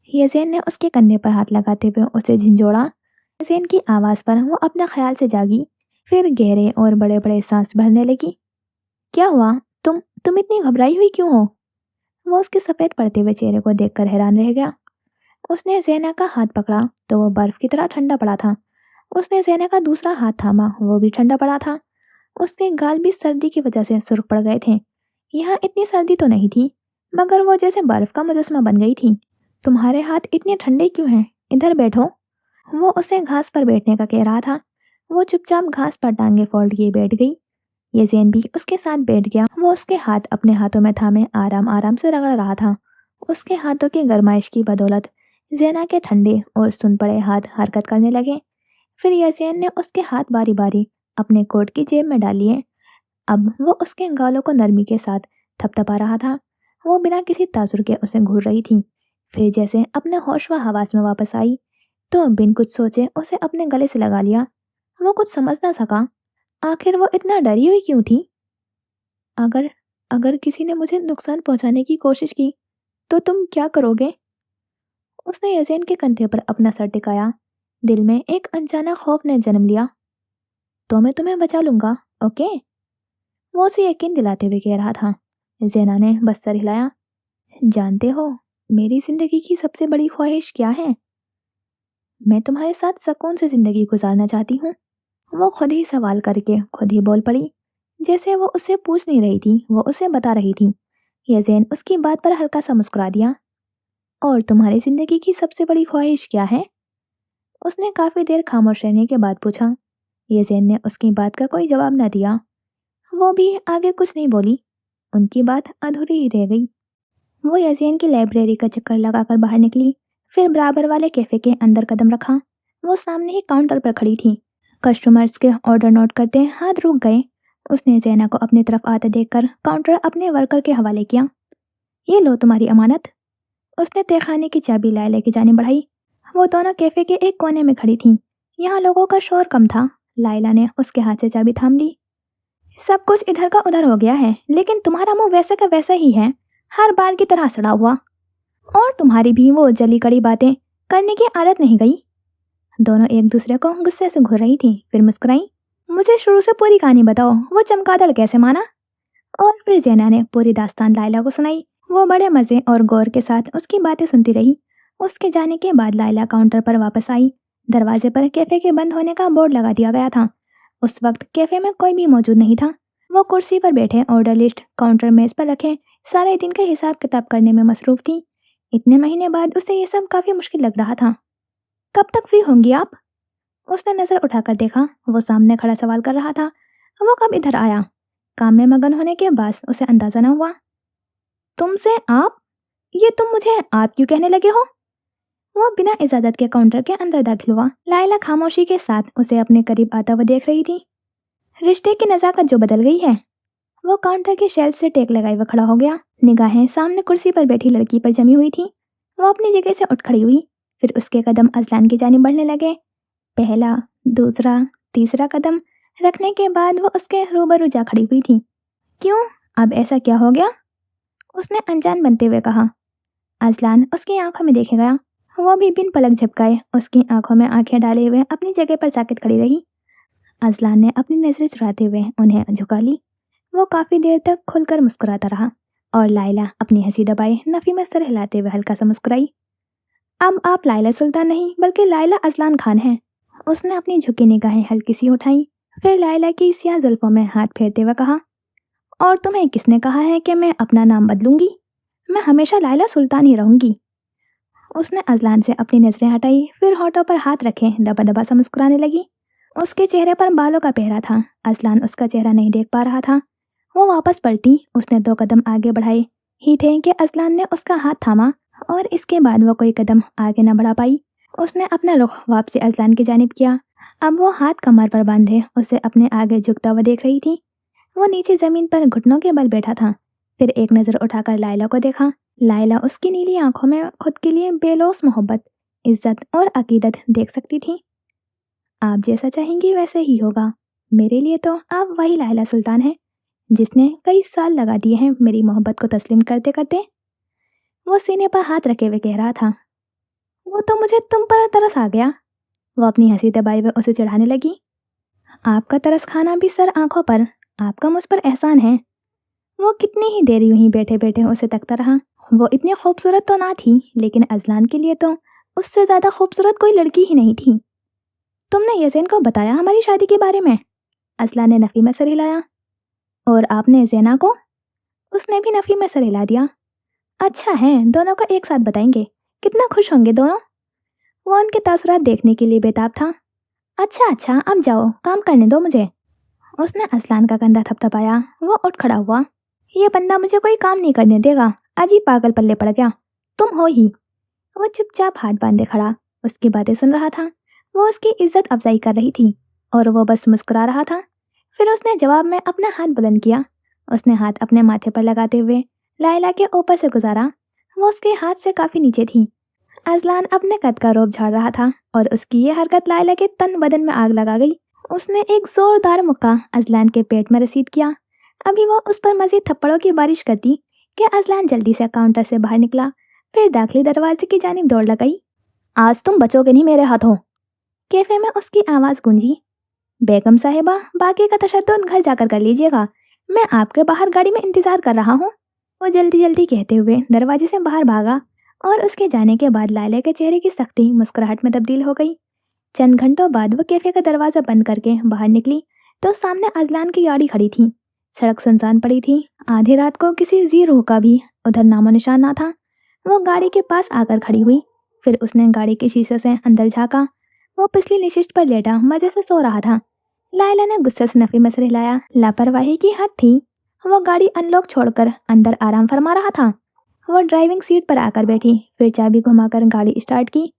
Speaker 1: यज़ेन ने उसके कंधे पर हाथ लगाते हुए उसे झिंझोड़ा। यज़ेन की आवाज़ पर वो अपने ख्याल से जागी, फिर गहरे और बड़े बड़े सांस भरने लगी। क्या हुआ? तुम इतनी घबराई हुई क्यों हो? वो उसके सफ़ेद पड़ते हुए चेहरे को देखकर हैरान रह गया। उसने ज़ेना का हाथ पकड़ा तो वो बर्फ की तरह ठंडा पड़ा था। उसने ज़ेना का दूसरा हाथ थामा, वो भी ठंडा पड़ा था। उसके गाल भी सर्दी की वजह से सुर्ख पड़ गए थे। यहाँ इतनी सर्दी तो नहीं थी, मगर वो जैसे बर्फ का मुजस्मा बन गई थी। तुम्हारे हाथ इतने ठंडे क्यों हैं? इधर बैठो। वो उसे घास पर बैठने का कह रहा था। वो चुपचाप घास पर टांगे फोल्ड किए बैठ गई। येज़ेन भी उसके साथ बैठ गया। वो उसके हाथ अपने हाथों में थामे आराम आराम से रगड़ रहा था। उसके हाथों की गर्माइश की बदौलत ज़ेना के ठंडे और सुन पड़े हाथ हरकत करने लगे। फिर येज़ेन ने उसके हाथ बारी बारी अपने कोट की जेब में डाल लिए। अब वो उसके गालों को नरमी के साथ थपथपा रहा था। वो बिना किसी तासुर के उसे घूर रही थी। फिर जैसे अपने होश व हवास में वापस आई तो बिन कुछ सोचे उसे अपने गले से लगा लिया। वो कुछ समझ ना सका। आखिर वो इतना डरी हुई क्यों थी? اگر اگر کسی نے مجھے نقصان پہنچانے کی کوشش کی تو تم کیا کرو گے؟ اس نے یزین کے کندھے پر اپنا سر ٹکایا۔ دل میں ایک انجانا خوف نے جنم لیا۔ تو میں تمہیں بچا لوں گا، اوکے؟ وہ اسے یقین دلاتے ہوئے کہہ رہا تھا۔ زینا نے بس سر ہلایا۔ جانتے ہو میری زندگی کی سب سے بڑی خواہش کیا ہے؟ میں تمہارے ساتھ سکون سے زندگی گزارنا چاہتی ہوں۔ وہ خود ہی سوال کر کے خود ہی بول پڑی، جیسے وہ اسے پوچھ نہیں رہی تھی، وہ اسے بتا رہی تھی۔ یزین اس کی بات پر ہلکا سا مسکرا دیا۔ اور تمہاری زندگی کی سب سے بڑی خواہش کیا ہے؟ اس نے کافی دیر خاموش رہنے کے بعد پوچھا۔ یزین نے اس کی بات کا کوئی جواب نہ دیا۔ وہ بھی آگے کچھ نہیں بولی۔ ان کی بات ادھوری ہی رہ گئی۔ وہ یزین کی لائبریری کا چکر لگا کر باہر نکلی، پھر برابر والے کیفے کے اندر قدم رکھا۔ وہ سامنے ہی کاؤنٹر پر کھڑی تھی۔ کسٹمرز کے آرڈر نوٹ کرتے ہاتھ رک گئے۔ اس نے زینا کو اپنی طرف آتے دیکھ کر کاؤنٹر اپنے ورکر کے حوالے کیا۔ یہ لو تمہاری امانت۔ اس نے تہہ خانے کی چابی لائلہ کی جانب بڑھائی۔ وہ دونوں کیفے کے ایک کونے میں کھڑی تھیں۔ یہاں لوگوں کا شور کم تھا۔ لائلہ نے اس کے ہاتھ سے چابی تھام لی۔ سب کچھ ادھر کا ادھر ہو گیا ہے، لیکن تمہارا منہ ویسے کا ویسا ہی ہے، ہر بار کی طرح سڑا ہوا۔ اور تمہاری بھی وہ جلی کڑی باتیں کرنے کی عادت نہیں گئی۔ دونوں ایک دوسرے کو غصے سے گھور رہی تھیں، پھر مسکرائیں۔ مجھے شروع سے پوری کہانی بتاؤ، وہ چمگادڑ کیسے مانا؟ اور پھر زینا نے پوری داستان لائلہ کو سنائی۔ وہ بڑے مزے اور غور کے ساتھ اس کی باتیں سنتی رہی۔ اس کے جانے کے بعد لائلہ کاؤنٹر پر واپس آئی۔ دروازے پر کیفے کے بند ہونے کا بورڈ لگا دیا گیا تھا۔ اس وقت کیفے میں کوئی بھی موجود نہیں تھا۔ وہ کرسی پر بیٹھے آرڈر لسٹ کاؤنٹر میز پر رکھے سارے دن کا حساب کتاب کرنے میں مصروف تھی۔ اتنے مہینے بعد اسے یہ سب کافی مشکل لگ رہا تھا۔ کب تک فری ہوں گی آپ؟ اس نے نظر اٹھا کر دیکھا۔ وہ سامنے کھڑا سوال کر رہا تھا۔ وہ کب ادھر آیا؟ کام میں مگن ہونے کے بعد اسے اندازہ نہ ہوا۔ تم سے آپ؟ یہ تم مجھے آپ کیوں کہنے لگے ہو؟ وہ بنا اجازت کے کاؤنٹر کے اندر داخل ہوا۔ لائلہ خاموشی کے ساتھ اسے اپنے قریب آتا ہوا دیکھ رہی تھی۔ رشتے کی نزاکت جو بدل گئی ہے۔ وہ کاؤنٹر کے شیلف سے ٹیک لگائے وہ کھڑا ہو گیا۔ نگاہیں سامنے کرسی پر بیٹھی لڑکی پر جمی ہوئی تھی۔ وہ اپنی جگہ سے اٹھ کھڑی ہوئی، پھر اس کے قدم اذلان کی جانب بڑھنے لگے۔ پہلا، دوسرا، تیسرا قدم رکھنے کے بعد وہ اس کے روبرو جا کھڑی ہوئی تھی۔ کیوں؟ اب ایسا کیا ہو گیا؟ اس نے انجان بنتے ہوئے کہا۔ اذلان اس کی آنکھوں میں دیکھے گیا۔ وہ بھی بن پلک جھپکائے اس کی آنکھوں میں آنکھیں ڈالے ہوئے اپنی جگہ پر ساکت کھڑی رہی۔ اذلان نے اپنی نظریں چراتے ہوئے انہیں جھکا لی۔ وہ کافی دیر تک کھل کر مسکراتا رہا، اور لائلہ اپنی ہنسی دبائے نفی میں سر ہلاتے ہوئے ہلکا سا مسکرائی۔ اب آپ لائلہ سلطان نہیں بلکہ لائلہ اذلان خان ہیں۔ اس نے اپنی جھکی نگاہیں ہلکی سی اٹھائیں، پھر لائلہ کی سیاہ زلفوں میں ہاتھ پھیرتے ہوئے کہا، اور تمہیں کس نے کہا ہے کہ میں اپنا نام بدلوں گی؟ میں ہمیشہ لائلہ سلطان ہی رہوں گی۔ اس نے اذلان سے اپنی نظریں ہٹائی، پھر ہونٹوں پر ہاتھ رکھے دبا دبا سا مسکرانے لگی۔ اس کے چہرے پر بالوں کا پہرا تھا۔ اذلان اس کا چہرہ نہیں دیکھ پا رہا تھا۔ وہ واپس پلٹی۔ اس نے 2 قدم آگے بڑھائے ہی تھے کہ اذلان نے اس کا ہاتھ تھاما، اور اس کے بعد وہ کوئی قدم آگے نہ بڑھا پائی۔ اس نے اپنا رخ واپسی اذلان کی جانب کیا۔ اب وہ ہاتھ کمر پر باندھے اسے اپنے آگے جھکتا ہوا دیکھ رہی تھی۔ وہ نیچے زمین پر گھٹنوں کے بل بیٹھا تھا، پھر ایک نظر اٹھا کر لائلہ کو دیکھا۔ لائلہ اس کی نیلی آنکھوں میں خود کے لیے بے لوث محبت، عزت اور عقیدت دیکھ سکتی تھی۔ آپ جیسا چاہیں گی ویسے ہی ہوگا۔ میرے لیے تو آپ وہی لائلہ سلطان ہیں جس نے کئی سال لگا دیے ہیں میری محبت کو تسلیم کرتے کرتے۔ وہ سینے پر ہاتھ رکھے ہوئے کہہ رہا تھا۔ وہ تو مجھے تم پر ترس آ گیا۔ وہ اپنی ہنسی دبائے ہوئے اسے چڑھانے لگی۔ آپ کا ترس کھانا بھی سر آنکھوں پر، آپ کا مجھ پر احسان ہے۔ وہ کتنی ہی دیر یوں ہی بیٹھے بیٹھے اسے تکتا رہا۔ وہ اتنی خوبصورت تو نہ تھی، لیکن اذلان کے لیے تو اس سے زیادہ خوبصورت کوئی لڑکی ہی نہیں تھی۔ تم نے یزین کو بتایا ہماری شادی کے بارے میں؟ اذلان نے نفی میں سر ہلایا۔ اور آپ نے زینا کو؟ اس نے بھی نفی میں سر ہلا دیا۔ اچھا ہے، دونوں کو ایک ساتھ بتائیں گے، کتنا خوش ہوں گے دونوں۔ وہ ان کے تاثرات دیکھنے کے لیے بےتاب تھا۔ اچھا اب جاؤ، کام کرنے دو مجھے۔ اس نے اذلان کا کندھا تھپتھپایا۔ وہ اٹھ کھڑا ہوا۔ یہ بندہ مجھے کوئی کام نہیں کرنے دے گا، عجیب پاگل پلے پڑ گیا، تم ہو ہی۔ وہ چپ چاپ ہاتھ باندھے کھڑا اس کی باتیں سن رہا تھا۔ وہ اس کی عزت افزائی کر رہی تھی، اور وہ بس مسکرا رہا تھا۔ پھر اس نے جواب میں اپنا ہاتھ بلند کیا۔ اس نے ہاتھ اپنے ماتھے پر لگاتے ہوئے لائلہ کے اوپر سے گزارا۔ وہ اس کے ہاتھ سے کافی نیچے تھی۔ اذلان اپنے قد کا روب جھاڑ رہا تھا، اور اس کی یہ حرکت لائلہ کے تن بدن میں آگ لگا گئی۔ اس نے ایک زوردار مکہ اذلان کے پیٹ میں رسید کیا۔ अभी वो उस पर मजीद थप्पड़ों की बारिश करती कि अजलान जल्दी से काउंटर से बाहर निकला, फिर दाखिली दरवाजे की जानिब दौड़ लगाई। आज तुम बचोगे नहीं मेरे हाथों। कैफे में उसकी आवाज़ गूंजी। बेगम साहिबा, बाकी का तशद्दुद घर जाकर कर लीजिएगा, मैं आपके बाहर गाड़ी में इंतजार कर रहा हूँ। वो जल्दी जल्दी कहते हुए दरवाजे से बाहर भागा और उसके जाने के बाद लायला के चेहरे की सख्ती मुस्कुराहट में तब्दील हो गई। चंद घंटों बाद वो कैफे का दरवाजा बंद करके बाहर निकली तो सामने अजलान की गाड़ी खड़ी थी। सड़क सुनसान पड़ी थी। आधी रात को किसी जी रूह का भी उधर नामो निशान ना था। वो गाड़ी के पास आकर खड़ी हुई, फिर उसने गाड़ी के शीशे से अंदर झांका। वो पिछली निशिष्ट पर लेटा मजे से सो रहा था। लायला ने गुस्से से नफी में सिर हिलाया। लापरवाही की हद थी। वो गाड़ी अनलॉक छोड़कर अंदर आराम फरमा रहा था। वो ड्राइविंग सीट पर आकर बैठी, फिर चाबी घुमाकर गाड़ी स्टार्ट की।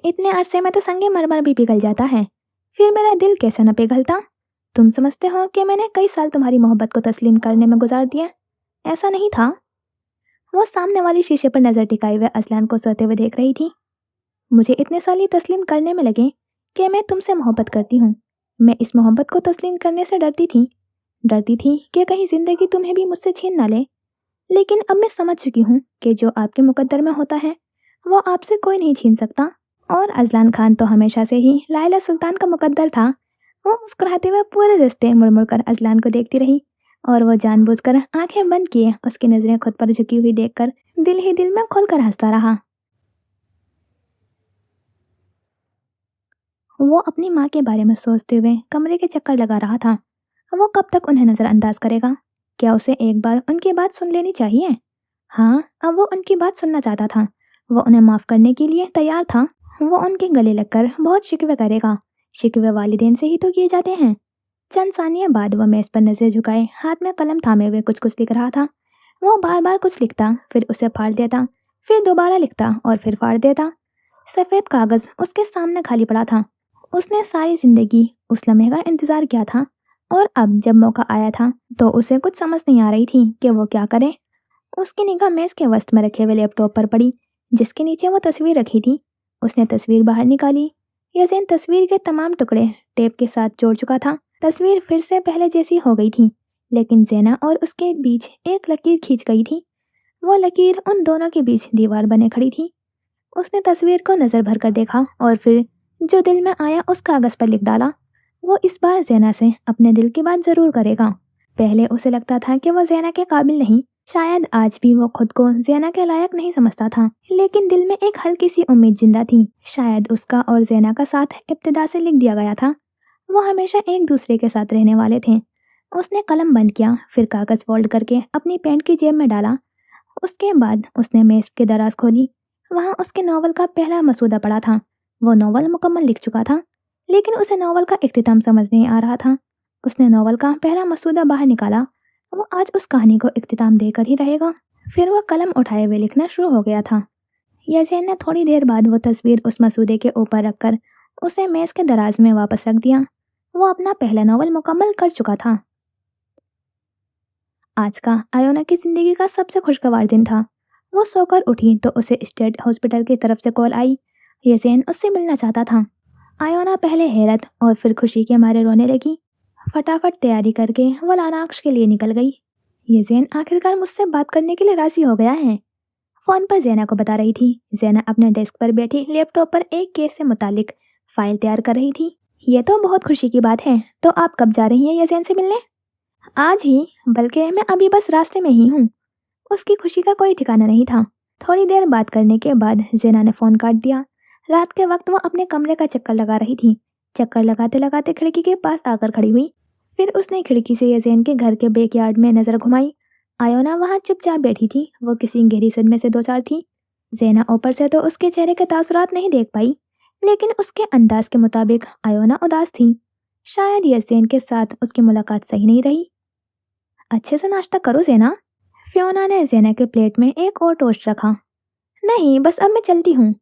Speaker 1: इतने अरसे में तो संगे मरमर भी पिघल जाता है, फिर मेरा दिल कैसे न पिघलता। तुम समझते हो कि मैंने कई साल तुम्हारी मोहब्बत को तस्लीम करने में गुजार दिए? ऐसा नहीं था। वो सामने वाली शीशे पर नजर टिकाए हुए असलान को सोते हुए देख रही थी। मुझे इतने साल ये तस्लीम करने में लगे कि मैं तुमसे मोहब्बत करती हूँ। मैं इस मोहब्बत को तस्लीम करने से डरती थी कि कहीं जिंदगी तुम्हें भी मुझसे छीन ना ले। लेकिन अब मैं समझ चुकी हूँ कि जो आपके मुकद्दर में होता है वो आपसे कोई नहीं छीन सकता। और अजलान खान तो हमेशा से ही लायला सुल्तान का मुकद्दर था। वो मुस्कुराते हुए पूरे रिश्ते मुड़ कर अजलान को देखती रही और वो जानबूझकर आंखें बंद किए उसकी नजरें खुद पर झुकी हुई देखकर दिल ही दिल में खुलकर हंसता रहा। वो अपनी माँ के बारे में सोचते हुए कमरे के चक्कर लगा रहा था। वो कब तक उन्हें नजरअंदाज करेगा? क्या उसे एक बार उनकी बात सुन लेनी चाहिए? हाँ, अब वो उनकी बात सुनना चाहता था। वो उन्हें माफ करने के लिए तैयार था। वो उनके गले लगकर बहुत शिकवे करेगा। शिकवे वालिदैन से ही तो किए जाते हैं। चंद सानिया बाद वो मेज पर नजर झुकाए हाथ में कलम थामे हुए कुछ कुछ लिख रहा था। वो बार बार कुछ लिखता, फिर उसे फाड़ देता, फिर दोबारा लिखता और फिर फाड़ देता। सफेद कागज उसके सामने खाली पड़ा था। उसने सारी जिंदगी उस लम्हे का इंतजार किया था और अब जब मौका आया था तो उसे कुछ समझ नहीं आ रही थी कि वो क्या करे। उसकी निगाह मेज के वस्त में रखे हुए लैपटॉप पर पड़ी जिसके नीचे वो तस्वीर रखी थी। उसने तस्वीर बाहर निकाली। यज़ेन तस्वीर के तमाम टुकड़े टेप के साथ जोड़ चुका था। तस्वीर फिर से पहले जैसी हो गई थी, लेकिन ज़ेना और उसके बीच एक लकीर खींच गई थी। वो लकीर उन दोनों के बीच दीवार बने खड़ी थी। उसने तस्वीर को नजर भर कर देखा और फिर जो दिल में आया उस कागज पर लिख डाला। वो इस बार ज़ेना से अपने दिल की बात जरूर करेगा। पहले उसे लगता था कि वो ज़ेना के काबिल नहीं, शायद आज भी वो खुद को ज़ेना के लायक नहीं समझता था, लेकिन दिल में एक हल्की सी उम्मीद जिंदा थी। शायद उसका और ज़ेना का साथ इब्तिदा से लिख दिया गया था। वो हमेशा एक दूसरे के साथ रहने वाले थे। उसने कलम बंद किया, फिर कागज फोल्ड करके अपनी पैंट की जेब में डाला। उसके बाद उसने मेज की दराज खोली। वहाँ उसके नॉवल का पहला मसूदा पड़ा था। वो नॉवल मुकम्मल लिख चुका था, लेकिन उसे नॉवल का इख्तिताम समझ नहीं आ रहा था। उसने नॉवल का पहला मसूदा बाहर निकाला। वो आज उस कहानी को इख्तिताम देकर ही रहेगा। फिर वह कलम उठाए हुए लिखना शुरू हो गया था। यज़ेन ने थोड़ी देर बाद वो तस्वीर उस मसूदे के ऊपर रखकर उसे मेज के दराज में वापस रख दिया। वो अपना पहला नॉवल मुकम्मल कर चुका था। आज का आयोना की जिंदगी का सबसे खुशगवार दिन था। वो सोकर उठी तो उसे स्टेट हॉस्पिटल की तरफ से कॉल आई। यज़ेन उससे मिलना चाहता था। आयोना पहले हैरत और फिर खुशी के मारे रोने लगी। फटाफट तैयारी करके वो लानाक्श के लिए निकल गई। यज़ेन आखिरकार मुझसे बात करने के लिए राजी हो गया है, फोन पर ज़ेना को बता रही थी। ज़ेना अपने डेस्क पर बैठी लैपटॉप पर एक केस से मुतालिक फाइल तैयार कर रही थी। ये तो बहुत खुशी की बात है। तो आप कब जा रही हैं यज़ेन से मिलने? आज ही, बल्कि मैं अभी बस रास्ते में ही हूँ। उसकी खुशी का कोई ठिकाना नहीं था। थोड़ी देर बात करने के बाद ज़ेना ने फ़ोन काट दिया। रात के वक्त वो अपने कमरे का चक्कर लगा रही थी। चक्कर लगाते लगाते खिड़की के पास आकर खड़ी हुई। फिर उसने खिड़की से यज़ेन के घर के बैकयार्ड में नज़र घुमाई। आयोना वहाँ चुपचाप बैठी थी। वो किसी गहरी सदमे से दो चार थी। ज़ेना ऊपर से तो उसके चेहरे के तासुरात नहीं देख पाई, लेकिन उसके अंदाज के मुताबिक आयोना उदास थी। शायद यज़ेन के साथ उसकी मुलाकात सही नहीं रही। अच्छे से नाश्ता करो ज़ेना। फियोना ने ज़ेना के प्लेट में एक और टोस्ट रखा। नहीं, बस अब मैं चलती हूँ।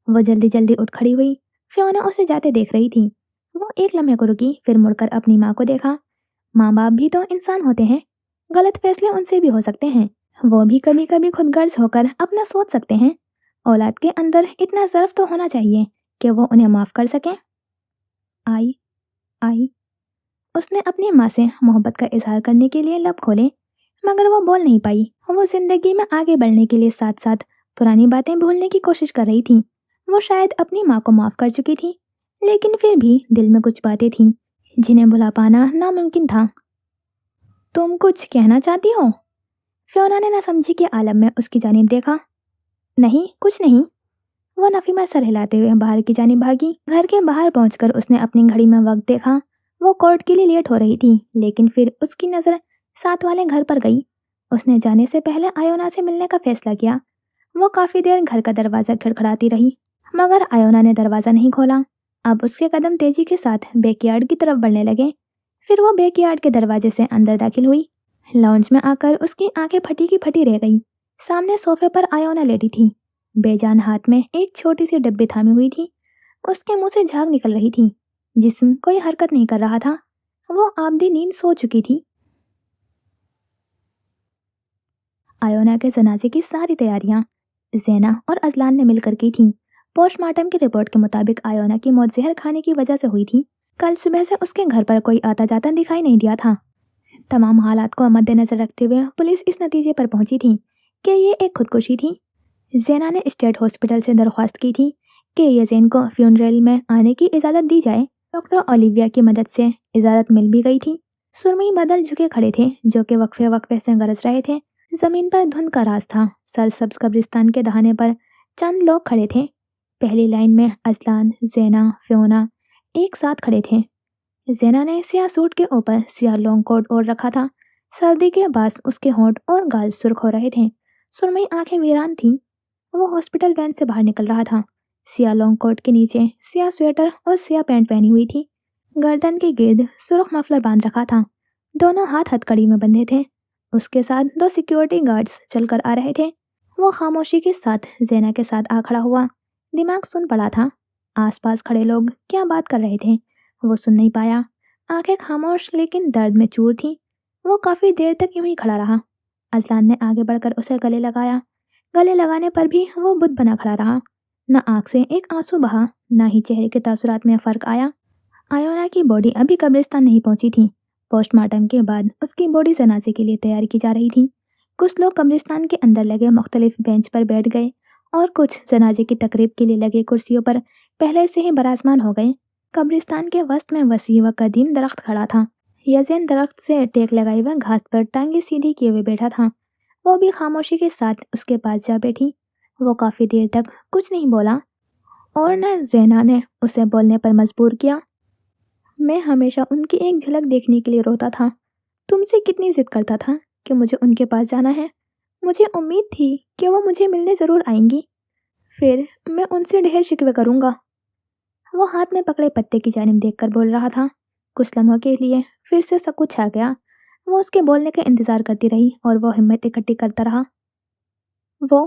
Speaker 1: वो जल्दी जल्दी उठ खड़ी हुई। फियोना उसे जाते देख रही थी। वो एक लम्हे को रुकी, फिर मुड़कर अपनी माँ को देखा। माँ बाप भी तो इंसान होते हैं, गलत फैसले उनसे भी हो सकते हैं। वो भी कभी कभी खुदगर्ज होकर अपना सोच सकते हैं। औलाद के अंदर इतना ज़र्फ तो होना चाहिए कि वो उन्हें माफ़ कर सकें। आई आई اس نے اپنی ماں سے محبت کا اظہار کرنے کے لیے لب کھولے، مگر وہ بول نہیں پائی۔ وہ زندگی میں آگے بڑھنے کے لیے ساتھ ساتھ پرانی باتیں بھولنے کی کوشش کر رہی تھی۔ وہ شاید اپنی ماں کو معاف کر چکی تھی، لیکن پھر بھی دل میں کچھ باتیں تھیں جنہیں بھلا پانا ناممکن تھا۔ تم کچھ کہنا چاہتی ہو؟ فیونا نے نہ سمجھی کے عالم میں اس کی جانب دیکھا۔ نہیں، کچھ نہیں، وہ نفی میں سر ہلاتے ہوئے باہر کی جانب بھاگی۔ گھر کے باہر پہنچ کر اس نے اپنی گھڑی میں وقت دیکھا۔ وہ کورٹ کے لیے لیٹ ہو رہی تھی، لیکن پھر اس کی نظر ساتھ والے گھر پر گئی۔ اس نے جانے سے پہلے آیونا سے ملنے کا فیصلہ کیا۔ وہ کافی دیر گھر کا دروازہ کھڑکھڑاتی رہی، مگر آیونا نے دروازہ نہیں کھولا۔ اب اس کے قدم تیزی کے ساتھ بیک یارڈ کی طرف بڑھنے لگے۔ پھر وہ بیک یارڈ کے دروازے سے اندر داخل ہوئی۔ لاؤنج میں آ کر اس کی آنکھیں پھٹی کی پھٹی رہ گئی۔ سامنے صوفے پر آیونا لیٹی تھی، بے جان ہاتھ میں ایک چھوٹی سی ڈبی تھامی ہوئی تھی۔ اس کے منہ سے جھاگ نکل رہی تھی، جسم کوئی حرکت نہیں کر رہا تھا۔ وہ آبدی نیند سو چکی تھی۔ آیونا کے جنازے کی ساری تیاریاں زینا اور ازلان نے مل کر کی تھیں۔ پوسٹ مارٹم کی رپورٹ کے مطابق آیونا کی موت زہر کھانے کی وجہ سے ہوئی تھی۔ کل صبح سے اس کے گھر پر کوئی آتا جاتا دکھائی نہیں دیا تھا۔ تمام حالات کو مد نظر رکھتے ہوئے پولیس اس نتیجے پر پہنچی تھی کہ یہ ایک خودکشی تھی۔ زینا نے اسٹیٹ ہاسپٹل سے درخواست کی تھی کہ یزین کو فیونریل میں آنے کی اجازت دی جائے۔ ڈاکٹر اولیویا کی مدد سے اجازت مل بھی گئی تھی۔ سرمئی بادل جھکے کھڑے تھے جو کہ وقفے وقفے سے گرج رہے تھے۔ زمین پر دھند کا راز تھا۔ سرسبز قبرستان کے دہانے پر چند لوگ کھڑے تھے۔ پہلی لائن میں ازلان، زینا، فیونا ایک ساتھ کھڑے تھے۔ زینا نے سیاہ سوٹ کے اوپر سیاہ لانگ کوٹ اوڑھ رکھا تھا۔ سردی کے باعث اس کے ہونٹ اور گال سرخ ہو رہے تھے۔ سرمئی آنکھیں ویران تھیں۔ وہ ہاسپٹل وین سے باہر نکل رہا تھا۔ سیاہ لانگ کوٹ کے نیچے سیاہ سویٹر اور سیاہ پینٹ پہنی ہوئی تھی۔ گردن کے گرد سرخ مفلر باندھ رکھا تھا۔ دونوں ہاتھ ہتھکڑی میں بندھے تھے۔ اس کے ساتھ 2 سیکیورٹی گارڈز چل کر آ رہے تھے۔ وہ خاموشی کے ساتھ زینا کے ساتھ آ کھڑا ہوا۔ دماغ سن پڑا تھا۔ آس پاس کھڑے لوگ کیا بات کر رہے تھے وہ سن نہیں پایا۔ آنکھیں خاموش لیکن درد میں چور تھیں۔ وہ کافی دیر تک یوں ہی کھڑا رہا۔ ازلان نے آگے بڑھ کر اسے گلے لگایا۔ گلے لگانے پر بھی وہ بت بنا کھڑا رہا۔ نہ آنکھ سے ایک آنسو بہا، نہ ہی چہرے کے تاثرات میں فرق آیا۔ آیونا کی باڈی ابھی قبرستان نہیں پہنچی تھی۔ پوسٹ مارٹم کے بعد اس کی باڈی جنازے کے لیے تیار کی جا رہی تھی۔ کچھ لوگ قبرستان کے اندر لگے مختلف بینچ پر بیٹھ گئے اور کچھ جنازے کی تقریب کے لیے لگے کرسیوں پر پہلے سے ہی براجمان ہو گئے۔ قبرستان کے وسط میں وسیع و قدیم درخت کھڑا تھا۔ یزین درخت سے ٹیک لگائے ہوئے گھاس پر ٹانگیں سیدھی کیے ہوئے بیٹھا تھا۔ وہ بھی خاموشی کے ساتھ اس کے پاس جا بیٹھی۔ وہ کافی دیر تک کچھ نہیں بولا اور نہ زینا نے اسے بولنے پر مجبور کیا۔ میں ہمیشہ ان کی ایک جھلک دیکھنے کے لیے روتا تھا۔ تم سے کتنی ضد کرتا تھا کہ مجھے ان کے پاس جانا ہے۔ مجھے امید تھی کہ وہ مجھے ملنے ضرور آئیں گی۔ پھر میں ان سے ڈھیر شکوے کروں گا۔ وہ ہاتھ میں پکڑے پتے کی جانب دیکھ کر بول رہا تھا۔ کچھ لمحوں کے لیے پھر سے سکوت چھا گیا۔ وہ اس کے بولنے کا انتظار کرتی رہی اور وہ ہمت اکٹھی کرتا رہا۔ وہ